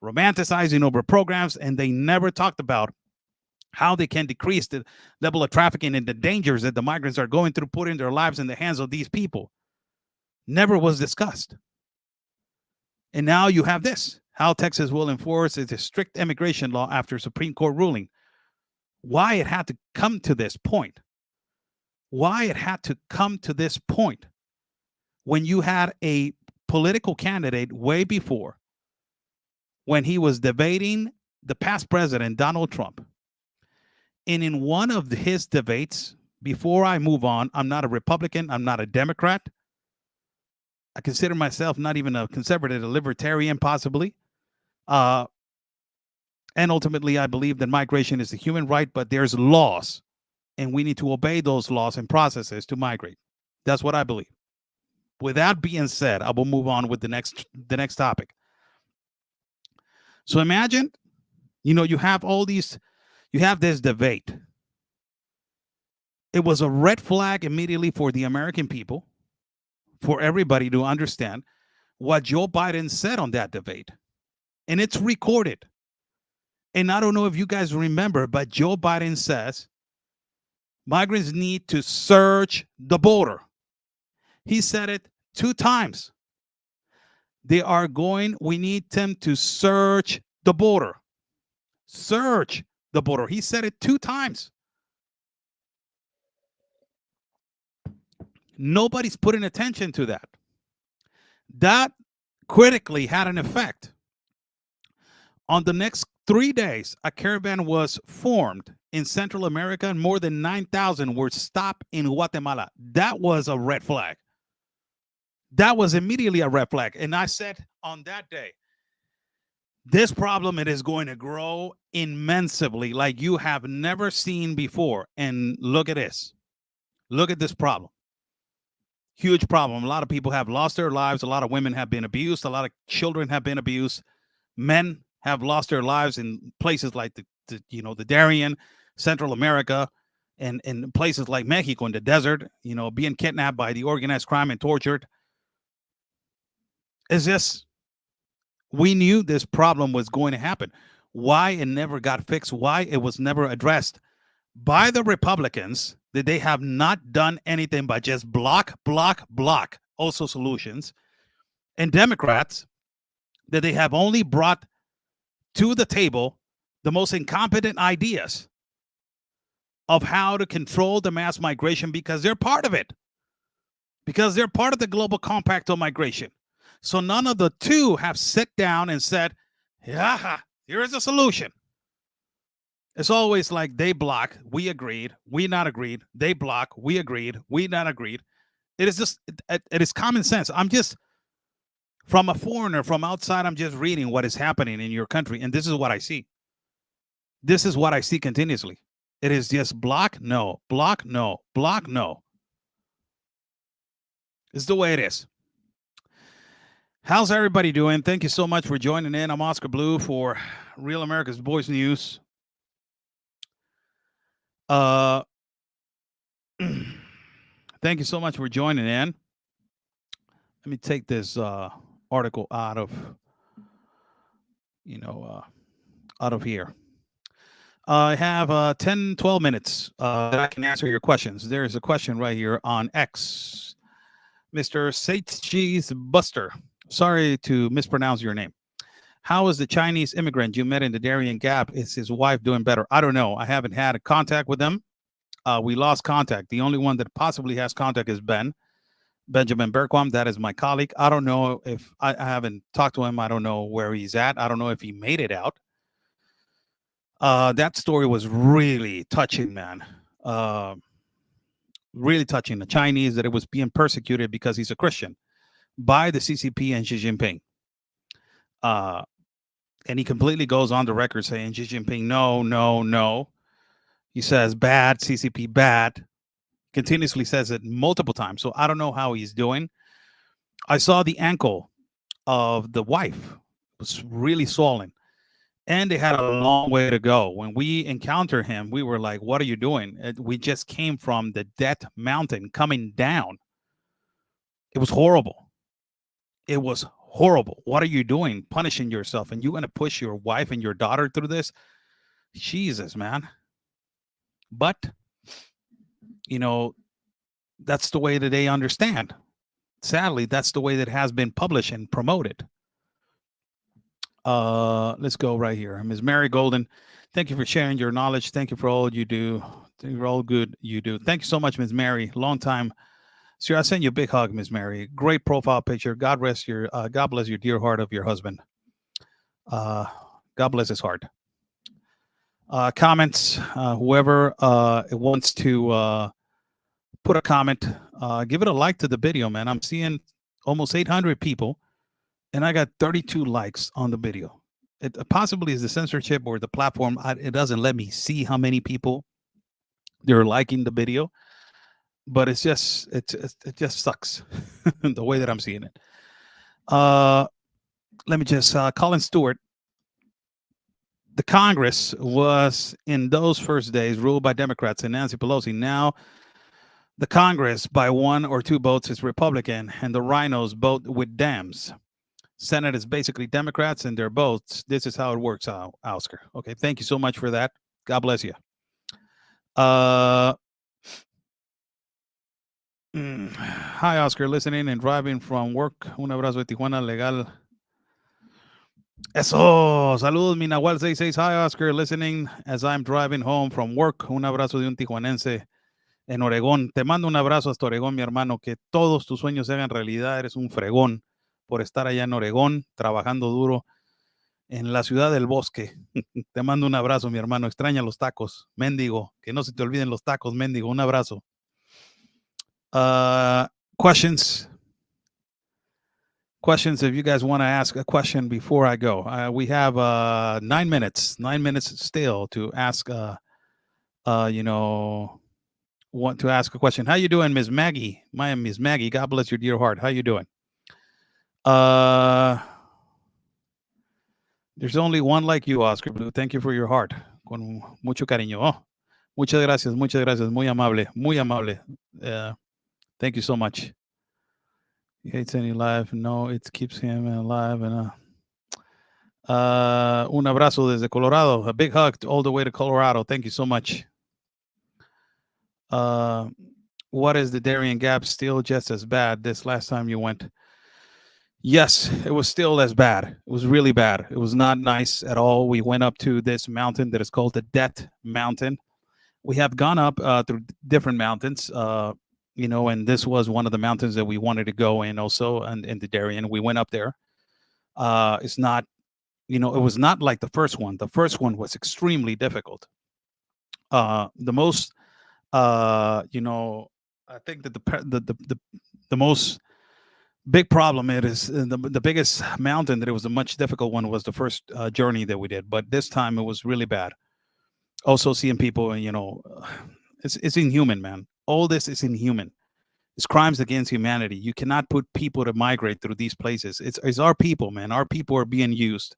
romanticizing over programs, and they never talked about how they can decrease the level of trafficking and the dangers that the migrants are going through, putting their lives in the hands of these people. Never was discussed. And now you have this, how Texas will enforce its strict immigration law after Supreme Court ruling. Why it had to come to this point. Why it had to come to this point when you had a political candidate way before, when he was debating the past president, Donald Trump. And in one of his debates, before I move on, I'm not a Republican, I'm not a Democrat. I consider myself not even a conservative, a libertarian, possibly. And ultimately, I believe that migration is a human right, but there's laws, and we need to obey those laws and processes to migrate. That's what I believe. With that being said, I will move on with the next topic. So imagine, you have this debate. It was a red flag immediately for the American people, for everybody to understand what Joe Biden said on that debate. And it's recorded. And I don't know if you guys remember, but Joe Biden says migrants need to search the border. He said it 2 times. We need them to search the border. Search the border. He said it 2 times. Nobody's putting attention to that. That critically had an effect. On the next 3 days, a caravan was formed in Central America, and more than 9,000 were stopped in Guatemala. That was a red flag. That was immediately a red flag. And I said on that day, this problem, it is going to grow immensely like you have never seen before. And look at this. Look at this problem. Huge problem. A lot of people have lost their lives. A lot of women have been abused. A lot of children have been abused. Men have lost their lives in places like the Darien, Central America, and places like Mexico in the desert, being kidnapped by the organized crime and tortured. It's just, we knew this problem was going to happen. Why it never got fixed, why it was never addressed by the Republicans, that they have not done anything but just block also solutions, and Democrats, that they have only brought to the table the most incompetent ideas of how to control the mass migration, because they're part of it, because they're part of the global compact on migration. So none of the two have sat down and said, yeah, here is a solution. It's always like they block, we agreed, we not agreed, they block, we agreed, we not agreed. It is just, it is common sense. I'm just, from a foreigner, from outside, I'm just reading what is happening in your country, and this is what I see. This is what I see continuously. It is just block, no, block, no, block, no. It's the way it is. How's everybody doing? Thank you so much for joining in. I'm Oscar Blue for Real America's Voice News. Thank you so much for joining in. Let me take this article out of here. I have 10, 12 minutes that I can answer your questions. There's a question right here on X. Mr. Cheese Buster. Sorry to mispronounce your name. How is the Chinese immigrant you met in the Darien Gap? Is his wife doing better? I don't know. I haven't had a contact with them. We lost contact. The only one that possibly has contact is Benjamin Berquam. That is my colleague. I don't know if I haven't talked to him. I don't know where he's at. I don't know if he made it out. That story was really touching, man. Really touching. The Chinese, that it was being persecuted because he's a Christian by the CCP and Xi Jinping. And he completely goes on the record saying Xi Jinping, no, no, no. He says bad, CCP bad. Continuously says it multiple times. So I don't know how he's doing. I saw the ankle of the wife. It was really swollen. And they had a long way to go. When we encountered him, we were like, what are you doing? We just came from the Death Mountain coming down. It was horrible. It was horrible. What are you doing? Punishing yourself, and you're going to push your wife and your daughter through this? Jesus, man. But, you know, that's the way that they understand. Sadly, that's the way that has been published and promoted. Let's go right here. Ms. Mary Golden, thank you for sharing your knowledge. Thank you for all you do. Thank you for all good you do. Thank you so much, Ms. Mary. Long time. Sir, I send you a big hug, Ms. Mary. Great profile picture. God bless your dear heart of your husband. God bless his heart. Comments. Whoever wants to put a comment, give it a like to the video, man. I'm seeing almost 800 people, and I got 32 likes on the video. It possibly is the censorship or the platform. It doesn't let me see how many people they're liking the video, but it just sucks the way that I'm seeing it. Let me just Colin Stewart. The Congress was in those first days ruled by Democrats and Nancy Pelosi. Now the Congress, by one or two votes, is Republican, and the rhinos vote with Dems. Senate is basically Democrats and their votes. This is how it works, Oscar. Okay, thank you so much for that. God bless you. Hi, Oscar, listening and driving from work. Un abrazo de Tijuana, legal. Eso, saludos, mi Nahual 66. Hi, Oscar, listening as I'm driving home from work. Un abrazo de un tijuanense en Oregón. Te mando un abrazo hasta Oregón, mi hermano. Que todos tus sueños se hagan realidad. Eres un fregón por estar allá en Oregón, trabajando duro en la ciudad del bosque. Te mando un abrazo, mi hermano. Extraña los tacos, mendigo. Que no se te olviden los tacos, mendigo. Un abrazo. Questions? Questions, if you guys want to ask a question before I go. We have 9 minutes still to ask, want to ask a question. How you doing, Ms. Maggie? My Ms. Maggie, God bless your dear heart. How you doing? There's only one like you, Oscar Blue. Thank you for your heart. Con mucho cariño. Oh, muchas gracias. Muy amable. Muy amable. Thank you so much. He hates any life. No, it keeps him alive. And un abrazo desde Colorado. A big hug all the way to Colorado. Thank you so much. What is the Darien Gap still just as bad this last time you went? Yes, it was still as bad. It was really bad. It was not nice at all. We went up to this mountain that is called the Death Mountain. We have gone up through different mountains, and this was one of the mountains that we wanted to go in also, and in the Darien. We went up there. It's not, it was not like the first one. The first one was extremely difficult. The most, I think that the most big problem the biggest mountain that it was a much difficult one was the first journey that we did, but this time it was really bad. Also seeing people, it's inhuman, man. All this is inhuman. It's crimes against humanity. You cannot put people to migrate through these places. It's our people, man. Our people are being used,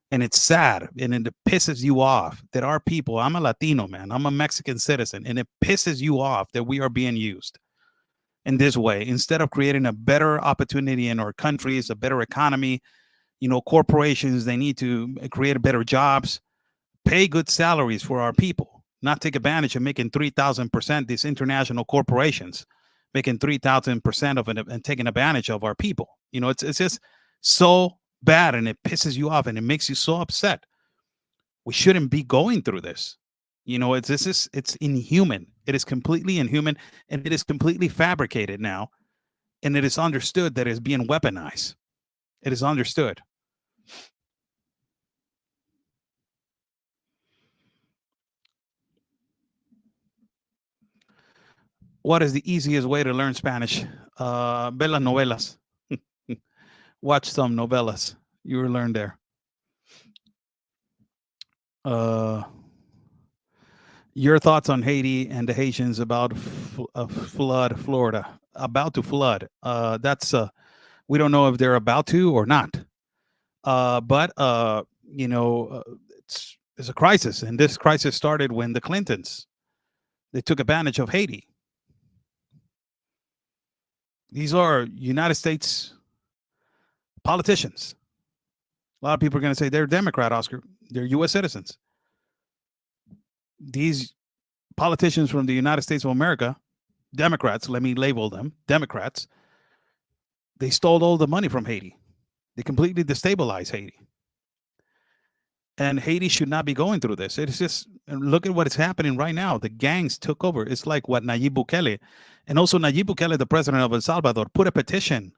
and it's sad, and it pisses you off that our people. I'm a Latino, man. I'm a Mexican citizen, and it pisses you off that we are being used in this way instead of creating a better opportunity in our countries, a better economy. Corporations, they need to create better jobs, pay good salaries for our people, not take advantage of making 3,000%. These international corporations making 3,000% of it and taking advantage of our people. It's just so bad, and it pisses you off, and it makes you so upset. We shouldn't be going through this. It's inhuman. It is completely inhuman, and it is completely fabricated now, and it is understood that it's being weaponized. It is understood. What is the easiest way to learn Spanish? Ve las novelas. Watch some novelas. You will learn there. Your thoughts on Haiti and the Haitians about flood Florida. About to flood. That's we don't know if they're about to or not. But it's a crisis, and this crisis started when the Clintons, they took advantage of Haiti. These are United States Politicians. A lot of people are going to say they're Democrat, Oscar. They're U.S. citizens. These politicians from the United States of America, Democrats, let me label them Democrats, they stole all the money from Haiti. They completely destabilized Haiti. And Haiti should not be going through this. It's just look at what is happening right now. The gangs took over. It's like what Nayib Bukele, and also Nayib Bukele, the president of El Salvador, put a petition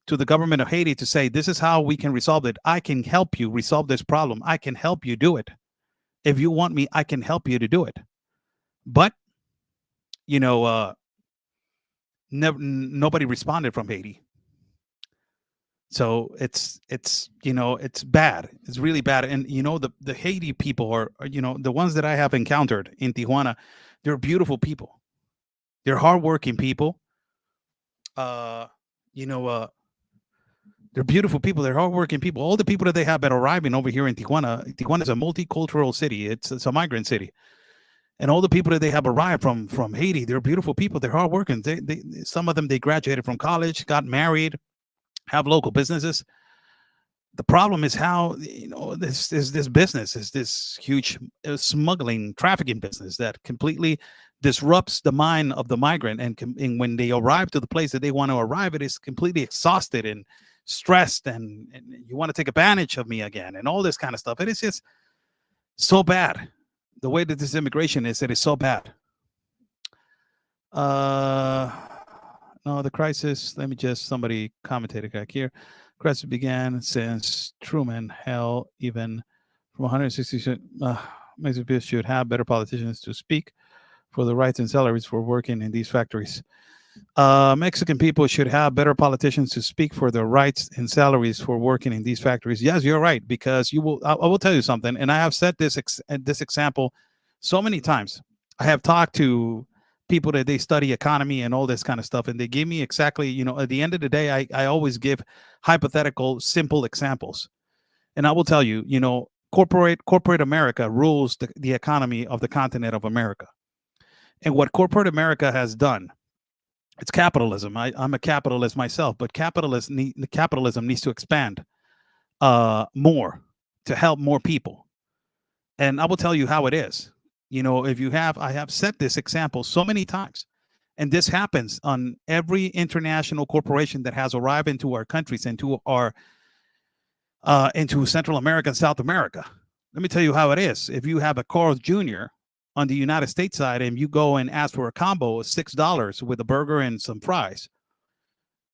to the government of Haiti to say, this is how we can resolve it. I can help you resolve this problem. I can help you do it. If you want me, I can help you to do it. But, you know, nobody responded from Haiti. So it's it's bad. It's really bad. And the Haiti people are the ones that I have encountered in Tijuana. They're beautiful people. They're hardworking people. Uh, you know, uh, they're beautiful people. They're hardworking people. All the people that they have been arriving over here in Tijuana. Tijuana is a multicultural city. It's a migrant city, and all the people that they have arrived from Haiti, they're beautiful people. They're hardworking. They some of them they graduated from college, got married, have local businesses. The problem is how this business is this huge smuggling trafficking business that completely disrupts the mind of the migrant, and when they arrive to the place that they want to arrive, it is completely exhausted and stressed, and you want to take advantage of me again and all this kind of stuff. It is just so bad. The way that this immigration is, it is so bad. No, the crisis. Let me just somebody commented back here. Crisis began since Truman. Hell, even from 160. Mexico should have better politicians to speak for the rights and salaries for working in these factories. Mexican people should have better politicians to speak for their rights and salaries for working in these factories. Yes, you're right, because you will. I will tell you something, and I have said this example so many times. I have talked to people that they study economy and all this kind of stuff, and they give me exactly, at the end of the day, I always give hypothetical, simple examples, and I will tell you, corporate America rules the economy of the continent of America, and what corporate America has done. It's capitalism. I'm a capitalist myself, but capitalism needs to expand more to help more people. And I will tell you how it is. I have set this example so many times, and this happens on every international corporation that has arrived into our countries, into Central America and South America. Let me tell you how it is. If you have a Carl Jr. on the United States side, and you go and ask for a combo of $6 with a burger and some fries,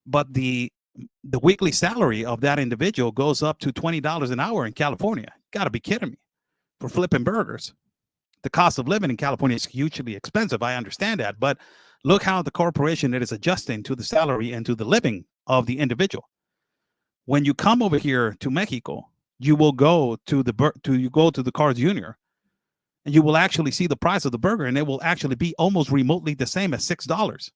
but the weekly salary of that individual goes up to $20 an hour in California. Got to be kidding me, for flipping burgers. The cost of living in California is hugely expensive. I understand that, but look how the corporation that is adjusting to the salary and to the living of the individual. When you come over here to Mexico, you will go to the Carl Jr. and you will actually see the price of the burger, and it will actually be almost remotely the same as $6.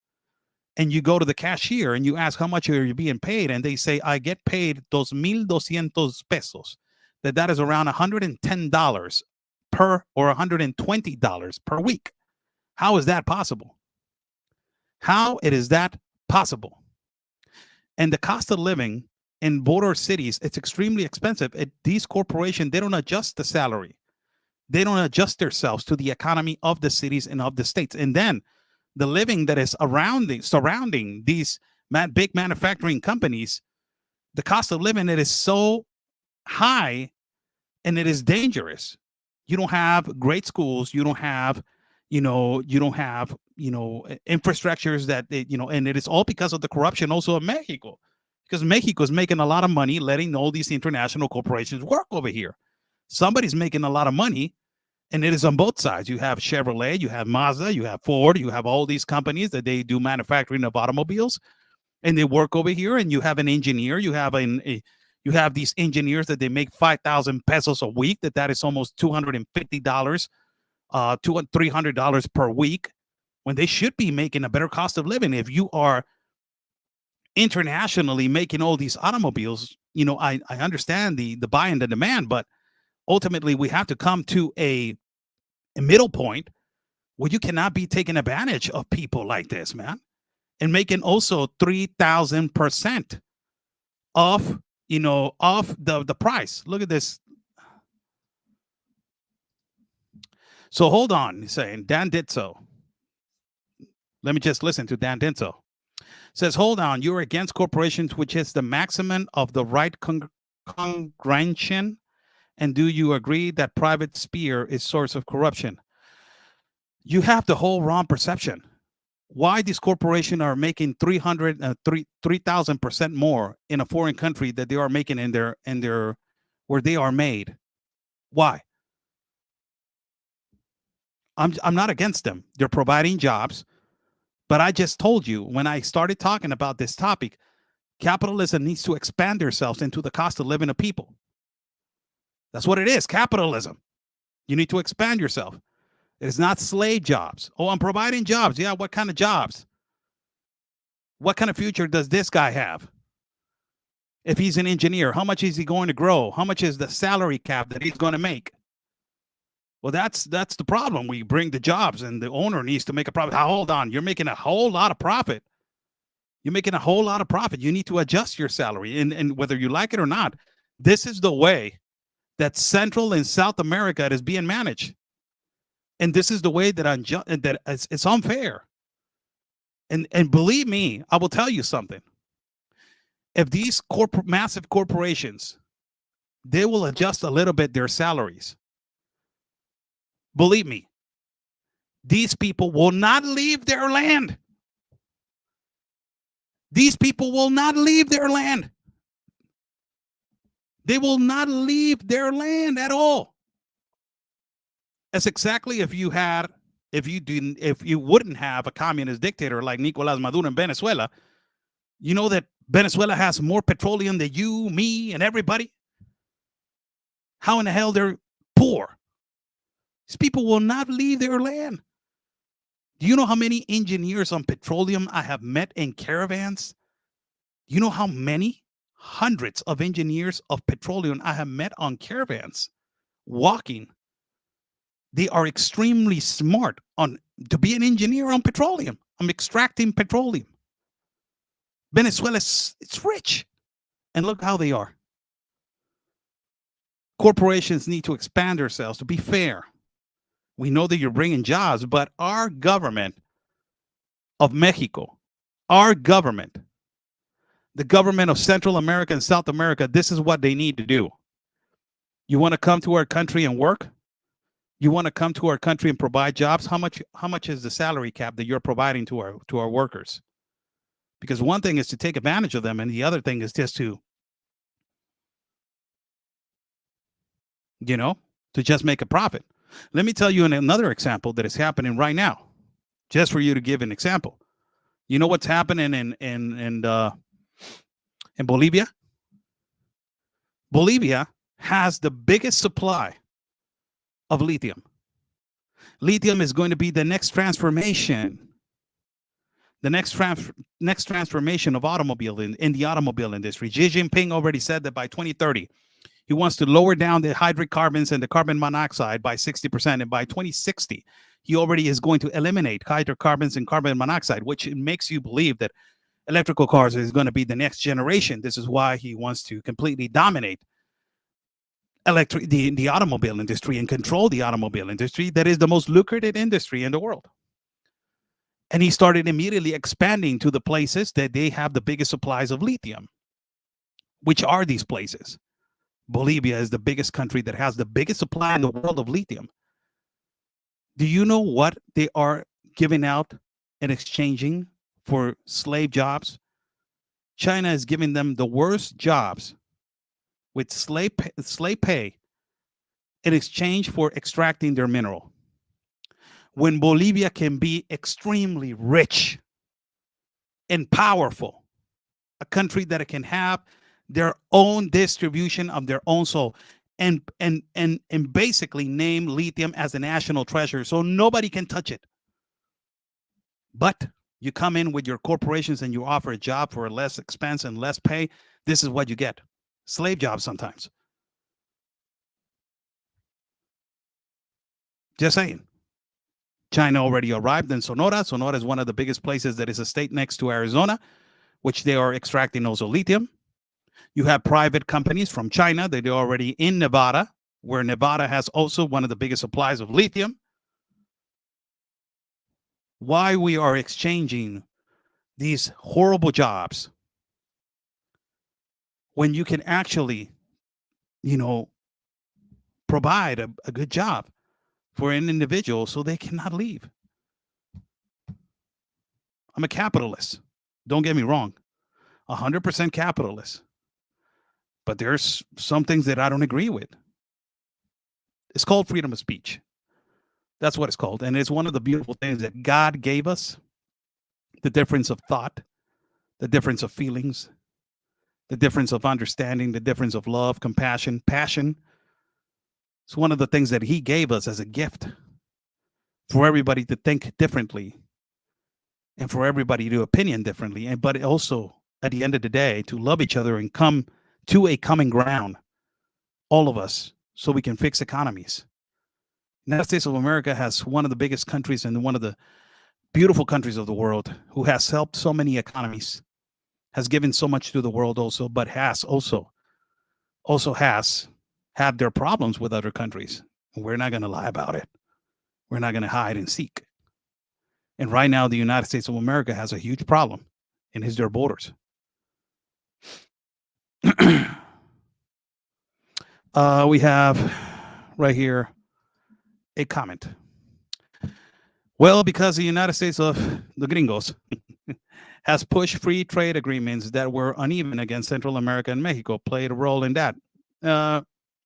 And you go to the cashier and you ask, how much are you being paid? And they say, I get paid 2,200 pesos. That is around $110 per, or $120 per week. How is that possible? How is that possible? And the cost of living in border cities, it's extremely expensive. These corporations, they don't adjust the salary. They don't adjust themselves to the economy of the cities and of the states. And then the living that is surrounding these big manufacturing companies, the cost of living, it is so high, and it is dangerous. You don't have great schools. You don't have, infrastructures that, and it is all because of the corruption also of Mexico, because Mexico is making a lot of money letting all these international corporations work over here. Somebody's making a lot of money, and it is on both sides. You have Chevrolet, you have Mazda, you have Ford, you have all these companies that they do manufacturing of automobiles, and they work over here. And you have an engineer, you have these engineers that they make 5,000 pesos a week. That is almost $250, $300 per week, when they should be making a better cost of living. If you are internationally making all these automobiles, I understand the buy and the demand, but ultimately we have to come to a middle point where you cannot be taking advantage of people like this, man, and making also 3,000% of of the price. Look at this. So hold on, he's saying Dan did so. Let me just listen to Dan Dinso. Says, hold on, you're against corporations, which is the maximum of the right congregation. And do you agree that private sphere is source of corruption? You have the whole wrong perception. Why these corporations are making 3,000% more in a foreign country that they are making in their where they are made? Why? I'm not against them. They're providing jobs. But I just told you when I started talking about this topic, capitalism needs to expand themselves into the cost of living of people. That's what it is, capitalism. You need to expand yourself. It is not slave jobs. Oh, I'm providing jobs. Yeah, what kind of jobs? What kind of future does this guy have? If he's an engineer, how much is he going to grow? How much is the salary cap that he's going to make? Well, that's the problem. We bring the jobs and the owner needs to make a profit. Hold on, you're making a whole lot of profit. You're making a whole lot of profit. You need to adjust your salary. And whether you like it or not, this is the way that Central and South America is being managed. And this is the way that it's unfair. And believe me, I will tell you something. If these massive corporations, they will adjust a little bit their salaries. Believe me, these people will not leave their land. These people will not leave their land. They will not leave their land at all. That's exactly if you wouldn't have a communist dictator like Nicolás Maduro in Venezuela. You know that Venezuela has more petroleum than you, me, and everybody. How in the hell they're poor? These people will not leave their land. Do you know how many engineers on petroleum I have met in caravans? You know how many hundreds of engineers of petroleum I have met on caravans walking? They are extremely smart to be an engineer on petroleum. I'm extracting petroleum. Venezuela, it's rich. And look how they are. Corporations need to expand themselves to be fair. We know that you're bringing jobs, but our government of Mexico, our government, the government of Central America and South America, this is what they need to do. You want to come to our country and work? You want to come to our country and provide jobs? How much is the salary cap that you're providing to our workers? Because one thing is to take advantage of them, and the other thing is just to just make a profit. Let me tell you another example that is happening right now, just for you to give an example. You know what's happening in Bolivia? Bolivia has the biggest supply of lithium. Lithium is going to be the next transformation, the next transformation of automobile in the automobile industry. Xi Jinping already said that by 2030, he wants to lower down the hydrocarbons and the carbon monoxide by 60%. And by 2060, he already is going to eliminate hydrocarbons and carbon monoxide, which makes you believe that electrical cars is going to be the next generation. This is why he wants to completely dominate the automobile industry and control the automobile industry that is the most lucrative industry in the world. And he started immediately expanding to the places that they have the biggest supplies of lithium. Which are these places? Bolivia is the biggest country that has the biggest supply in the world of lithium. Do you know what they are giving out and exchanging for slave jobs? China is giving them the worst jobs with slave pay in exchange for extracting their mineral. When Bolivia can be extremely rich and powerful, a country that can have their own distribution of their own soul and basically name lithium as a national treasure so nobody can touch it. But you come in with your corporations and you offer a job for less expense and less pay, this is what you get. Slave jobs sometimes. Just saying. China already arrived in Sonora. Sonora is one of the biggest places that is a state next to Arizona, which they are extracting also lithium. You have private companies from China that are already in Nevada, where Nevada has also one of the biggest supplies of lithium. Why we are exchanging these horrible jobs when you can actually, you know, provide a good job for an individual so they cannot leave. I'm a capitalist. Don't get me wrong. 100% capitalist. But there's some things that I don't agree with. It's called freedom of speech. That's what it's called. And it's one of the beautiful things that God gave us, the difference of thought, the difference of feelings, the difference of understanding, the difference of love, compassion, passion. It's one of the things that he gave us as a gift for everybody to think differently and for everybody to opinion differently. And but also at the end of the day to love each other and come to a common ground, all of us, so we can fix economies. The United States of America has one of the biggest countries and one of the beautiful countries of the world, who has helped so many economies, has given so much to the world also, but has also has had their problems with other countries. And we're not going to lie about it. We're not going to hide and seek. And right now, the United States of America has a huge problem, and it's their borders. We have right here a comment. Well, because the United States of the gringos has pushed free trade agreements that were uneven against Central America and Mexico, played a role in that.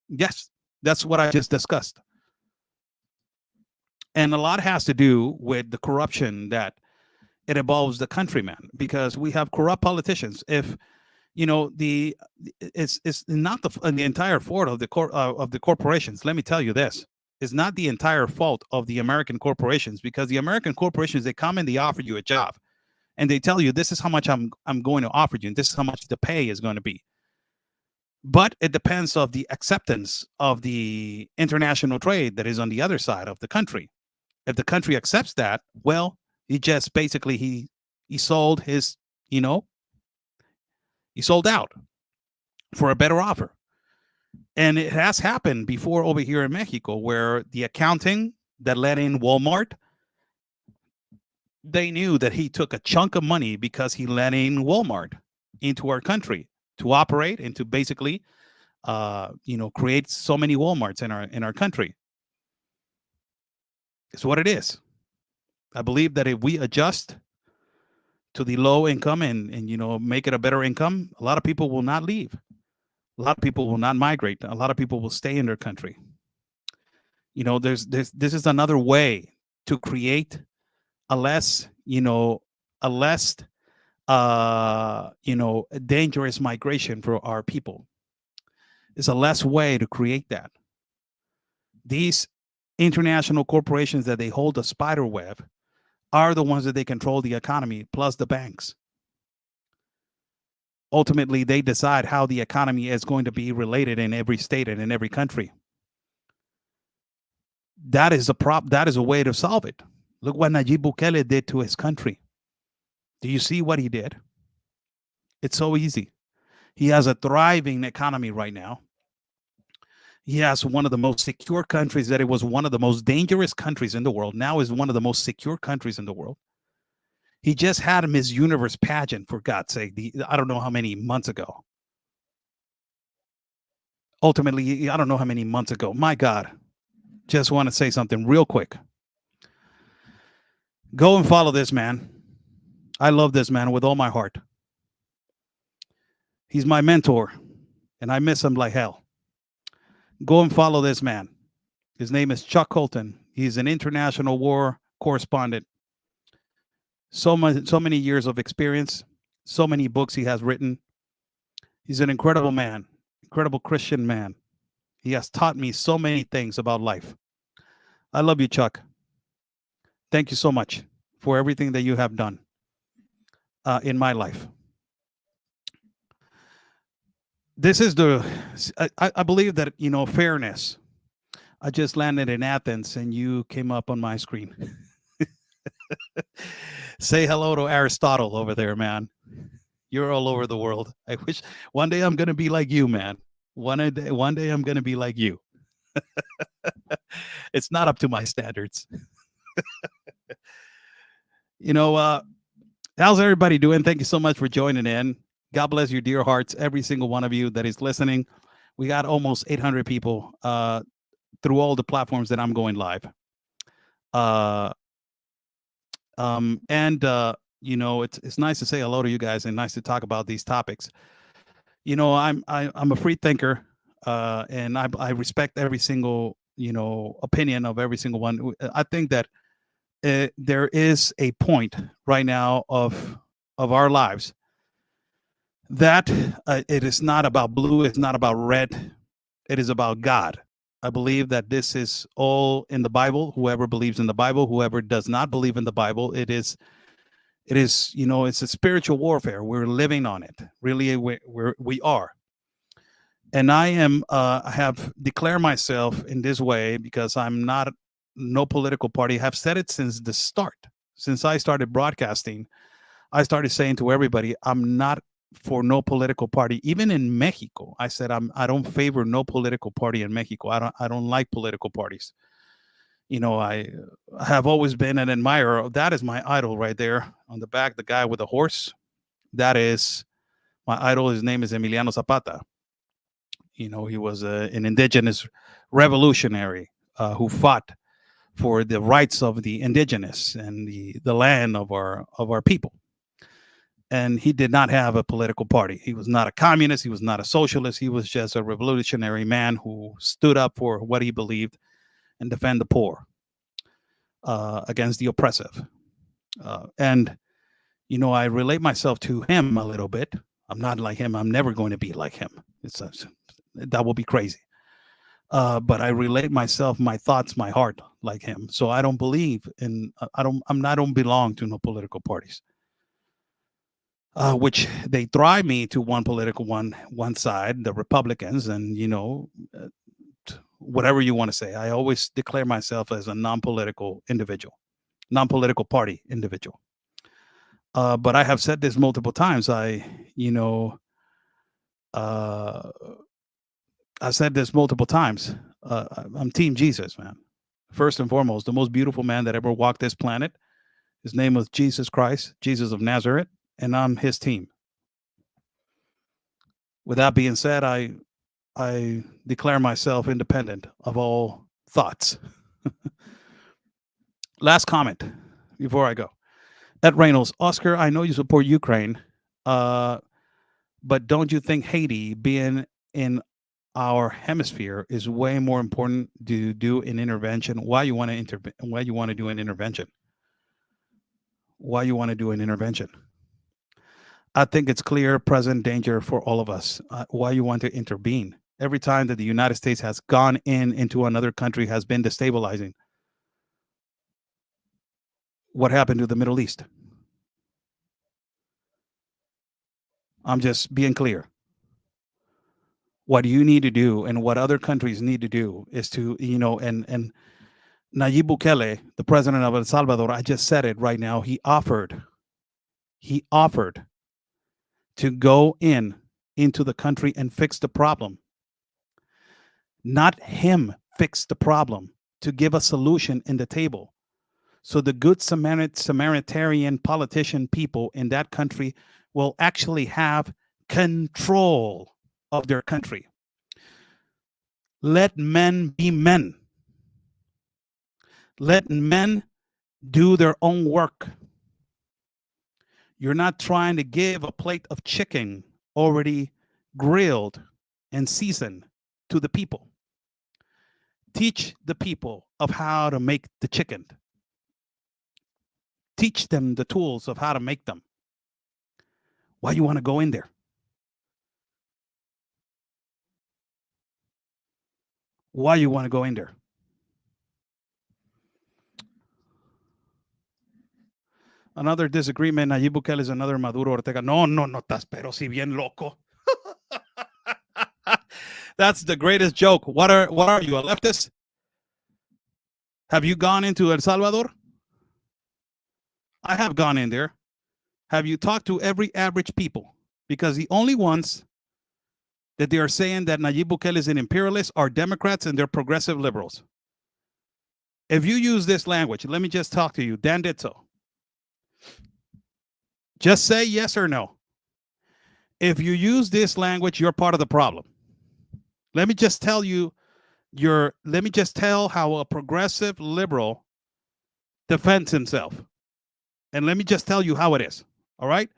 Yes, that's what I just discussed. And a lot has to do with the corruption that it involves the countryman, because we have corrupt politicians. If you know it's not the entire fault of the corporations. Let me tell you this: it's not the entire fault of the American corporations, because the American corporations, they come and they offer you a job, and they tell you this is how much I'm going to offer you, and this is how much the pay is going to be. But it depends of the acceptance of the international trade that is on the other side of the country. If the country accepts that, well, he just basically he sold his, you know, he sold out for a better offer. And it has happened before over here in Mexico, where the accounting that let in Walmart, they knew that he took a chunk of money because he let in Walmart into our country to operate and to basically, create so many Walmarts in our country. It's what it is. I believe that if we adjust to the low income and make it a better income, a lot of people will not leave. A lot of people will not migrate. A lot of people will stay in their country. There's this is another way to create a less, a less dangerous migration for our people. It's a less way to create that. These international corporations that they hold the spider web are the ones that they control the economy, plus the banks. Ultimately, they decide how the economy is going to be related in every state and in every country. That is a way to solve it. Look what Nayib Bukele did to his country. Do you see what he did? It's so easy. He has a thriving economy right now. He has one of the most secure countries. That it was one of the most dangerous countries in the world. Now is one of the most secure countries in the world. He just had a Miss Universe pageant, for God's sake. I don't know how many months ago. Ultimately, I don't know how many months ago. My God. Just want to say something real quick. Go and follow this man. I love this man with all my heart. He's my mentor, and I miss him like hell. Go and follow this man. His name is Chuck Colton. He's an international war correspondent. So many years of experience, so many books he has written. He's an incredible man, incredible Christian man. He has taught me so many things about life. I love you, Chuck. Thank you so much for everything that you have done in my life. This is I believe that, fairness. I just landed in Athens and you came up on my screen. Say hello to Aristotle over there, man. You're all over the world. I wish one day I'm gonna be like you, man. One day I'm gonna be like you. It's not up to my standards. You know, how's everybody doing? Thank you so much for joining in. God bless your dear hearts, every single one of you that is listening. We got almost 800 people through all the platforms that I'm going live. Uh, and it's nice to say hello to you guys and nice to talk about these topics. I'm a free thinker, and I respect every single opinion of every single one. I think that there is a point right now of our lives that it is not about blue, it's not about red, it is about God. I believe that this is all in the Bible. Whoever believes in the Bible, whoever does not believe in the Bible, it is it's a spiritual warfare. We're living on it. Really, we are. And I have declared myself in this way because I'm not no political party. I have said it since the start. Since I started broadcasting, I started saying to everybody, I'm not for no political party. Even in Mexico, I said I don't favor no political party in Mexico. I don't like political parties. I have always been an admirer of that. Is my idol right there on the back, the guy with the horse. That is my idol. His name is Emiliano Zapata. He was an indigenous revolutionary who fought for the rights of the indigenous and the land of our people. And he did not have a political party. He was not a communist. He was not a socialist. He was just a revolutionary man who stood up for what he believed and defend the poor against the oppressive. And I relate myself to him a little bit. I'm not like him. I'm never going to be like him. That will be crazy. But I relate myself, my thoughts, my heart like him. So I don't believe in. I don't belong to no political parties. Which they drive me to one side, the Republicans, and whatever you want to say. I always declare myself as a non-political individual, non-political party individual. But I have said this multiple times. Uh, I said this multiple times. I'm Team Jesus, man. First and foremost, the most beautiful man that ever walked this planet. His name was Jesus Christ, Jesus of Nazareth, and I'm his team. With that being said, I declare myself independent of all thoughts. Last comment before I go. Ed Reynolds, Oscar, I know you support Ukraine, but don't you think Haiti being in our hemisphere is way more important to do an intervention? Why you want to Why you want to do an intervention? Why you want to do an intervention? I think it's clear present danger for all of us. Why you want to intervene? Every time that the United States has gone into another country has been destabilizing. What happened to the Middle East? I'm just being clear. What you need to do and what other countries need to do is to, and Nayib Bukele, the president of El Salvador, I just said it right now. He offered to go into the country and fix the problem. Not him fix the problem, to give a solution in the table. So the good Samaritan politician people in that country will actually have control of their country. Let men be men. Let men do their own work. You're not trying to give a plate of chicken already grilled and seasoned to the people. Teach the people of how to make the chicken. Teach them the tools of how to make them. Why you want to go in there? Why you want to go in there? Another disagreement. Nayib Bukele is another Maduro Ortega. No, estás pero si bien loco. That's the greatest joke. What are you, a leftist? Have you gone into El Salvador? I have gone in there. Have you talked to every average people? because the only ones that they are saying that Nayib Bukele is an imperialist are Democrats and they're progressive liberals. If you use this language, let me just talk to you, Dan Ditzo. Just say yes or no. If you use this language, you're part of the problem. Let me just tell you let me just tell how a progressive liberal defends himself. And let me just tell you how it is. All right?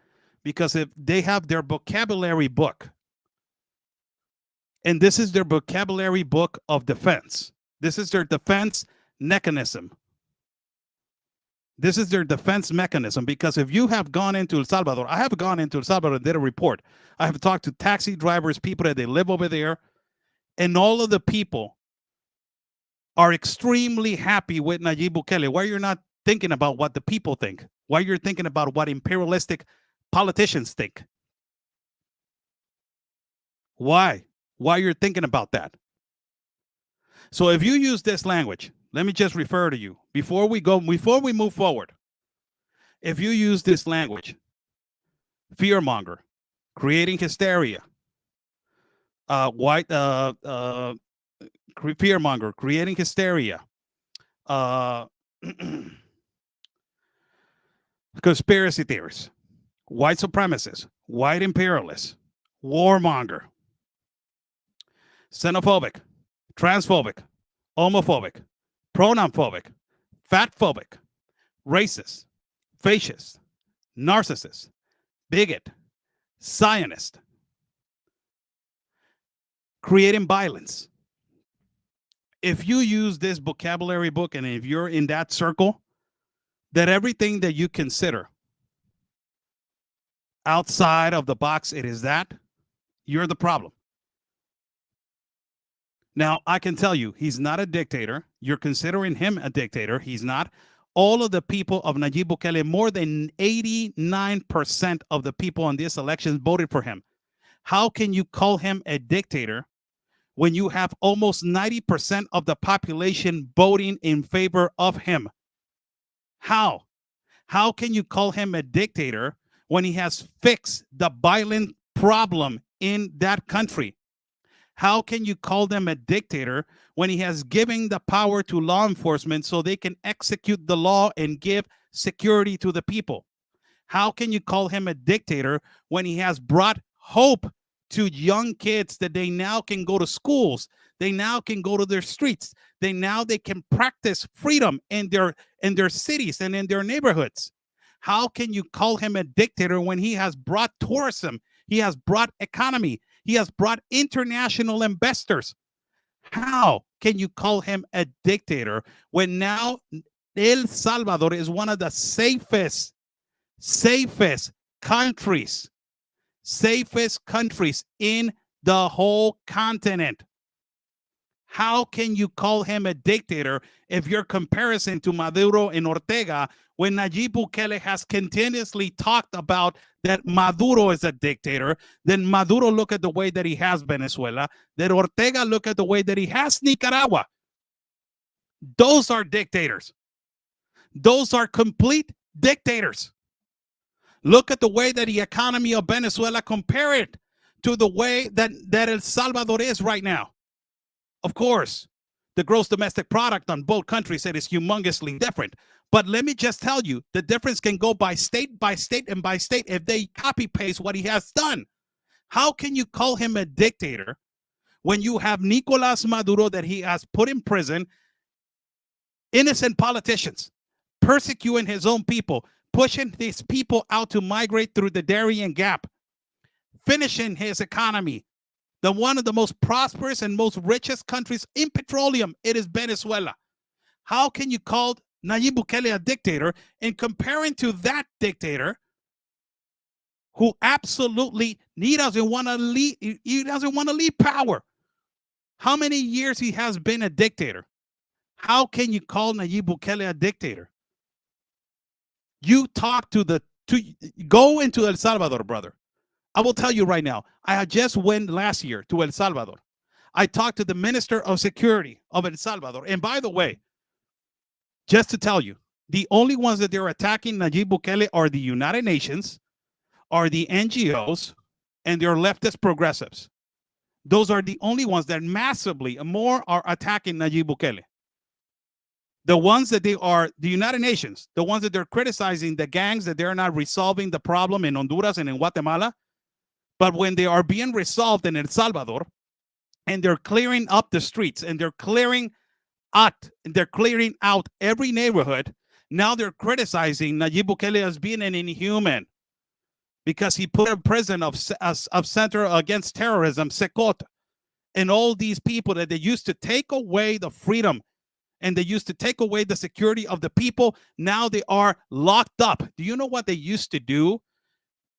Because if they have their vocabulary book, and this is their vocabulary book of defense. This is their defense mechanism. This is their defense mechanism, because if you have gone into El Salvador, I have gone into El Salvador and did a report. I have talked to taxi drivers, people that they live over there, and all of the people are extremely happy with Nayib Bukele. Why you're not thinking about what the people think? Why you're thinking about what imperialistic politicians think? Why? Why you're thinking about that? So if you use this language, let me just refer to you before we move forward. If you use this language, fearmonger, creating hysteria, fearmonger, creating hysteria, conspiracy theorists, white supremacists, white imperialists, warmonger, xenophobic, transphobic, homophobic, pronoun-phobic, fat-phobic, racist, fascist, narcissist, bigot, Zionist, creating violence. If you use this vocabulary book and if you're in that circle, that everything that you consider outside of the box, it is that, you're the problem. Now, I can tell you, he's not a dictator. You're considering him a dictator. He's not. All of the people of Nayib Bukele, more than 89% of the people on this election voted for him. How can you call him a dictator when you have almost 90% of the population voting in favor of him? How? How can you call him a dictator when he has fixed the violent problem in that country? How can you call them a dictator when he has given the power to law enforcement so they can execute the law and give security to the people? How can you call him a dictator when he has brought hope to young kids that they now can go to schools, they now can go to their streets, they can practice freedom in their cities and in their neighborhoods? How can you call him a dictator when he has brought tourism, he has brought economy, he has brought international investors? How can you call him a dictator when now El Salvador is one of the safest countries in the whole continent? How can you call him a dictator if you're comparison to Maduro and Ortega, when Nayib Bukele has continuously talked about that Maduro is a dictator? Then Maduro look at the way that he has Venezuela, that Ortega look at the way that he has Nicaragua. Those are dictators. Those are complete dictators. Look at the way that the economy of Venezuela, compare it to the way that El Salvador is right now. Of course, the gross domestic product on both countries is humongously different. But let me just tell you, the difference can go by state and by state if they copy paste what he has done. How can you call him a dictator when you have Nicolas Maduro that he has put in prison, innocent politicians, persecuting his own people, pushing these people out to migrate through the Darien Gap, finishing his economy? One of the most prosperous and most richest countries in petroleum, it is Venezuela. How can you call Nayib Bukele a dictator in comparing to that dictator who absolutely doesn't want to leave power? How many years he has been a dictator? How can you call Nayib Bukele a dictator? You talk go into El Salvador, brother. I will tell you right now, I just went last year to El Salvador. I talked to the Minister of Security of El Salvador. And by the way, just to tell you, the only ones that they're attacking Nayib Bukele are the United Nations, are the NGOs, and they're leftist progressives. Those are the only ones that massively more are attacking Nayib Bukele. The ones that they are the United Nations, the ones that they're criticizing the gangs that they're not resolving the problem in Honduras and in Guatemala. But when they are being resolved in El Salvador and they're clearing up the streets and they're clearing out every neighborhood, now they're criticizing Nayib Bukele as being an inhuman because he put a prison of Center Against Terrorism, SECOT, and all these people that they used to take away the freedom and they used to take away the security of the people. Now they are locked up. Do you know what they used to do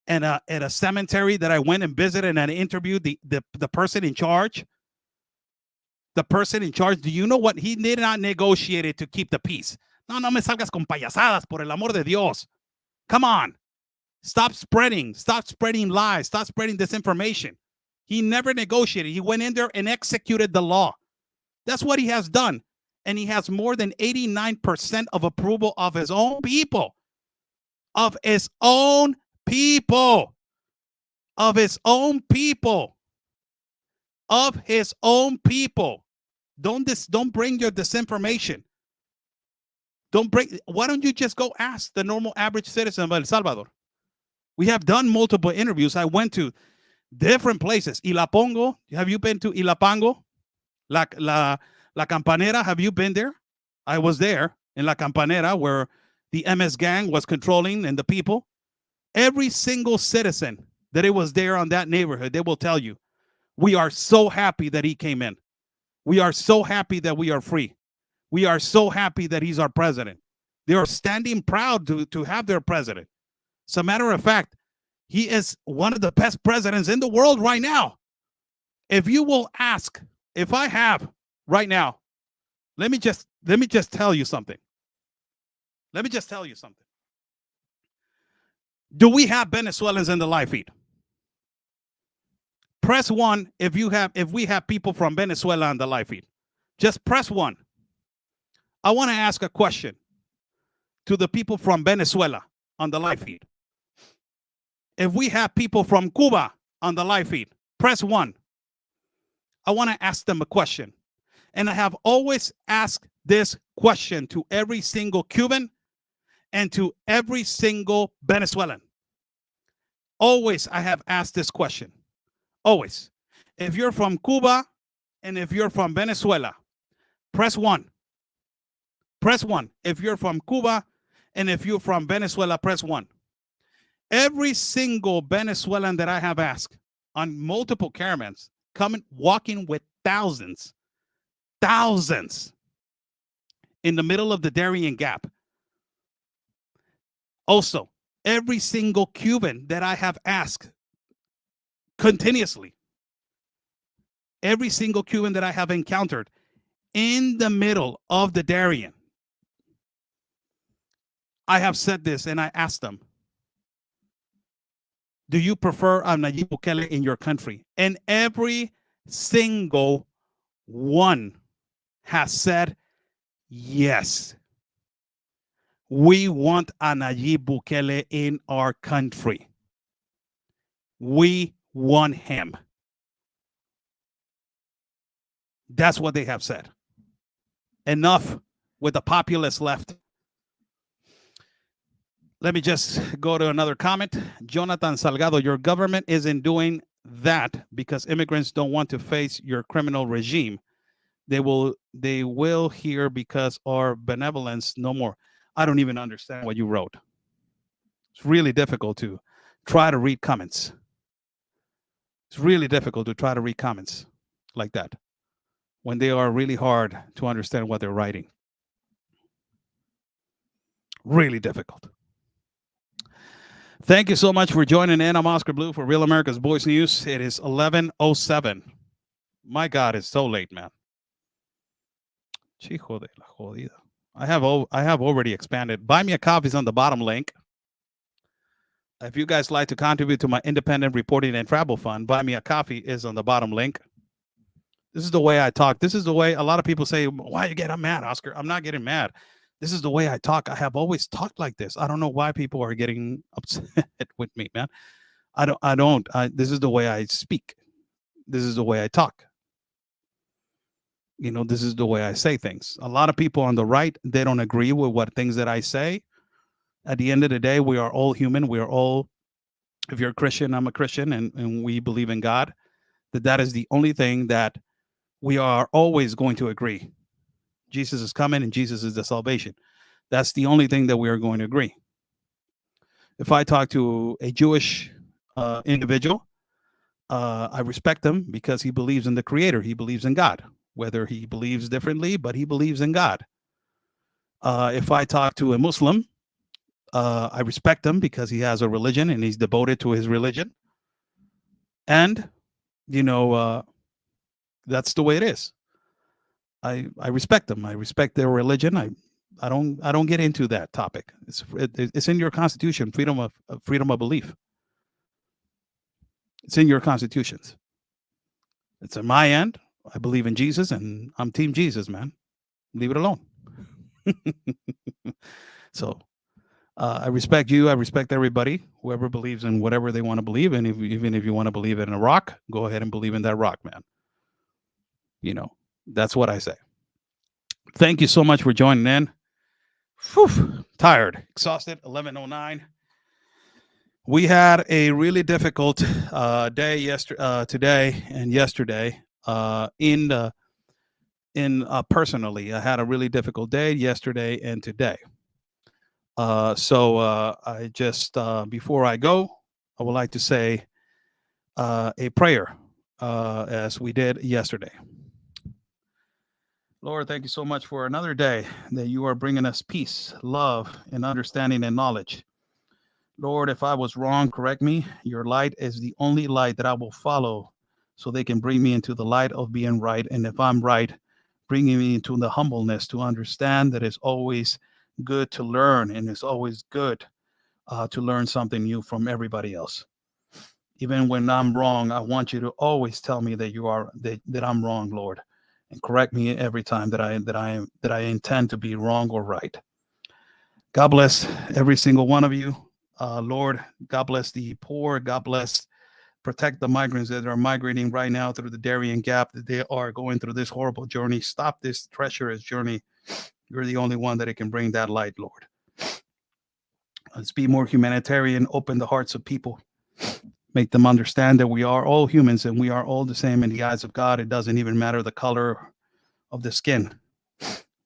at a cemetery that I went and visited and I interviewed the person in charge? The person in charge, do you know what? He did not negotiate it to keep the peace. No me salgas con payasadas, por el amor de Dios. Come on. Stop spreading lies. Stop spreading disinformation. He never negotiated. He went in there and executed the law. That's what he has done. And he has more than 89% of approval of his own people. Of his own people. Of his own people. Of his own people. Don't bring your disinformation. Why don't you just go ask the normal average citizen of El Salvador? We have done multiple interviews. I went to different places. Ilapongo, have you been to Ilapango? La Campanera, have you been there? I was there in La Campanera where the MS gang was controlling and the people. Every single citizen that it was there on that neighborhood, they will tell you, we are so happy that he came in. We are so happy that we are free. We are so happy that he's our president. They are standing proud to have their president. As a matter of fact, he is one of the best presidents in the world right now. If you will ask, if I have right now, let me just tell you something. Let me just tell you something. Do we have Venezuelans in the live feed? Press 1 if we have people from Venezuela on the live feed. Just press 1. I want to ask a question to the people from Venezuela on the live feed. If we have people from Cuba on the live feed, press 1. I want to ask them a question. And I have always asked this question to every single Cuban and to every single Venezuelan. Always I have asked this question. Always. If you're from Cuba and if you're from Venezuela, press 1. Press 1. If you're from Cuba and if you're from Venezuela, press 1. Every single Venezuelan that I have asked on multiple caravans, walking with thousands in the middle of the Darien Gap. Also, every single Cuban that I have asked continuously, every single Cuban that I have encountered in the middle of the Darien, I have said this and I asked them, do you prefer Nayib Bukele in your country? And every single one has said, yes. We want a Nayib Bukele in our country. We want him. That's what they have said. Enough with the populist left. Let me just go to another comment. Jonathan Salgado, your government isn't doing that because immigrants don't want to face your criminal regime. They will here because our benevolence no more. I don't even understand what you wrote. It's really difficult to try to read comments. It's really difficult to try to read comments like that when they are really hard to understand what they're writing. Really difficult. Thank you so much for joining in. I'm Oscar Blue for Real America's Voice News. It is 11:07. My God, it's so late, man. Chico de la jodida. I have already expanded. Buy me a coffee is on the bottom link. If you guys like to contribute to my independent reporting and travel fund, buy me a coffee is on the bottom link. This is the way I talk. This is the way a lot of people say, why you get mad, Oscar? I'm not getting mad. This is the way I talk. I have always talked like this. I don't know why people are getting upset with me, man. This is the way I speak. This is the way I talk. This is the way I say things. A lot of people on the right, they don't agree with what things that I say. At the end of the day, we are all human. We are all, if you're a Christian, I'm a Christian, and we believe in God, that is the only thing that we are always going to agree. Jesus is coming and Jesus is the salvation. That's the only thing that we are going to agree. If I talk to a Jewish individual, I respect him because he believes in the Creator. He believes in God, whether he believes differently, but he believes in God. If I talk to a Muslim, I respect him because he has a religion and he's devoted to his religion. And, you know, that's the way it is. I respect them. I respect their religion. I don't get into that topic. It's in your constitution, freedom of belief. It's in your constitutions. It's on my end. I believe in Jesus, and I'm Team Jesus, man. Leave it alone. So I respect you. I respect everybody, whoever believes in whatever they want to believe in. Even if you want to believe in a rock, go ahead and believe in that rock, man. That's what I say. Thank you so much for joining in. Whew, tired, exhausted. 11:09. We had a really difficult day today and yesterday. Personally, I had a really difficult day yesterday and today. So I just before I go, I would like to say a prayer as we did yesterday. Lord, thank you so much for another day that you are bringing us peace, love, and understanding and knowledge. Lord, if I was wrong, correct me. Your light is the only light that I will follow so they can bring me into the light of being right. And if I'm right, bringing me into the humbleness to understand that it's always good to learn and it's always good to learn something new from everybody else. Even when I'm wrong, I want you to always tell me that I'm wrong, Lord, and correct me every time that I intend to be wrong or right. God bless every single one of you. Lord, God bless the poor. God bless, protect the migrants that are migrating right now through the Darien Gap, that they are going through this horrible journey. Stop this treacherous journey. You're the only one that can bring that light, Lord. Let's be more humanitarian, open the hearts of people, make them understand that we are all humans and we are all the same in the eyes of God. It doesn't even matter the color of the skin.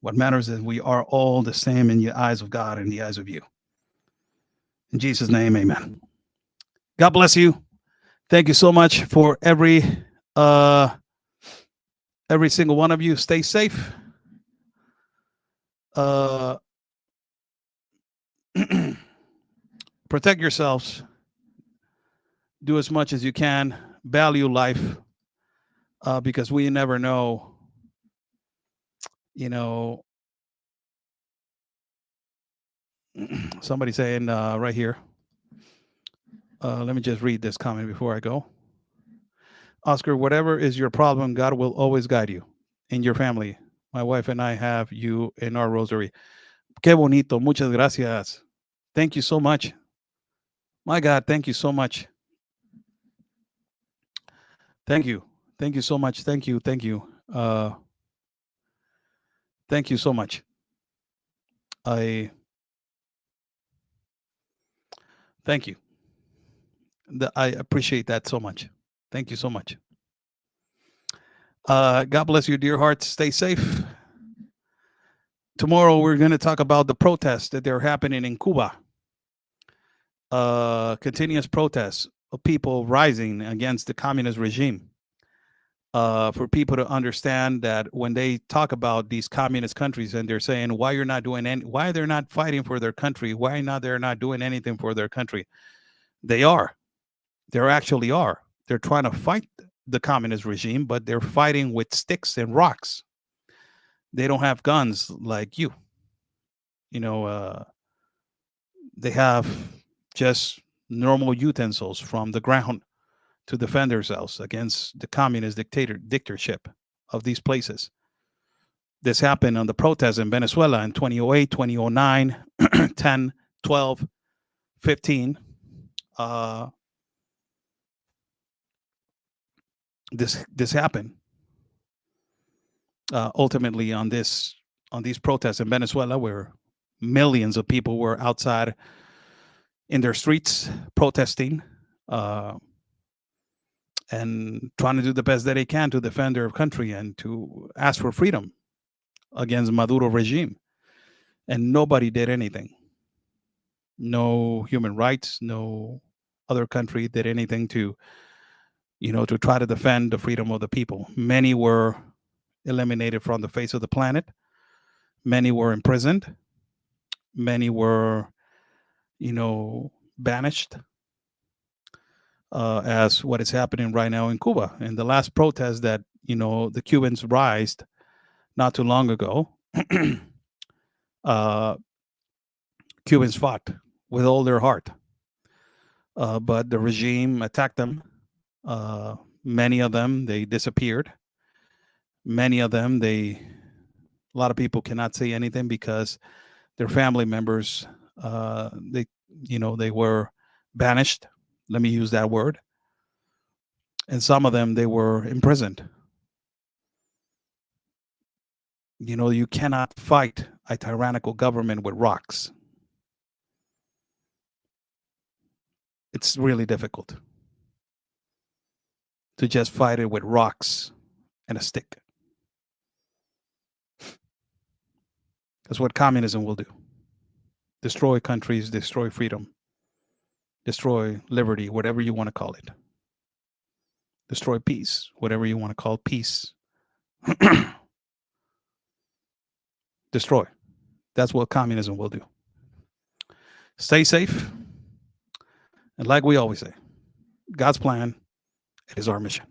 What matters is we are all the same in the eyes of God and the eyes of you. In Jesus' name, amen. God bless you. Thank you so much for every single one of you. Stay safe. Protect yourselves. Do as much as you can. Value life, because we never know. Somebody saying right here. Let me just read this comment before I go. Oscar, whatever is your problem, God will always guide you in your family. My wife and I have you in our rosary. Qué bonito. Muchas gracias. Thank you so much. My God, thank you so much. Thank you. Thank you so much. Thank you. Thank you. Thank you so much. I thank you. I appreciate that so much. Thank you so much. God bless you, dear hearts. Stay safe. Tomorrow we're going to talk about the protests that are happening in Cuba. Continuous protests of people rising against the communist regime. For people to understand that when they talk about these communist countries and they're saying why you're not doing why they're not fighting for their country, why not they're not doing anything for their country. They actually are. They're trying to fight the communist regime, but they're fighting with sticks and rocks. They don't have guns like you. They have just normal utensils from the ground to defend themselves against the communist dictatorship of these places. This happened on the protests in Venezuela in 2008, 2009, 10, 12, 15. this happened. Ultimately, on these protests in Venezuela, where millions of people were outside in their streets protesting, and trying to do the best that they can to defend their country and to ask for freedom against Maduro regime, and nobody did anything. No human rights, no other country did anything to to try to defend the freedom of the people. Many were eliminated from the face of the planet. Many were imprisoned. Many were, banished, as what is happening right now in Cuba. In the last protest that, the Cubans raised not too long ago, Cubans fought with all their heart. But the regime attacked them. Many of them, they disappeared. Many of them, a lot of people cannot say anything because their family members, they were banished. Let me use that word. And some of them, they were imprisoned. You cannot fight a tyrannical government with rocks. It's really difficult to just fight it with rocks and a stick. That's what communism will do. Destroy countries, destroy freedom, destroy liberty, whatever you want to call it. Destroy peace, whatever you want to call peace. Destroy. That's what communism will do. Stay safe. And like we always say, God's plan is our mission.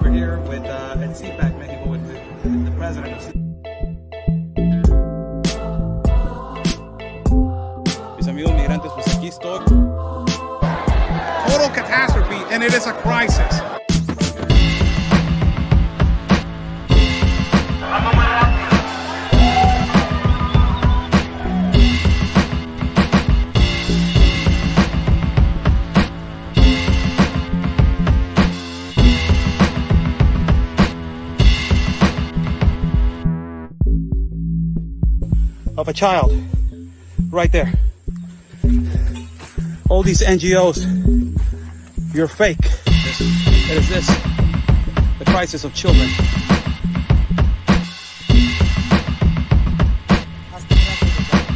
We're here with at CPAC Mexico with the president of Mis amigos migrantes, pues aquí estoy. total catastrophe, and it is a crisis. Of a child right there. All these NGOs, you're fake. It is this, the crisis of children.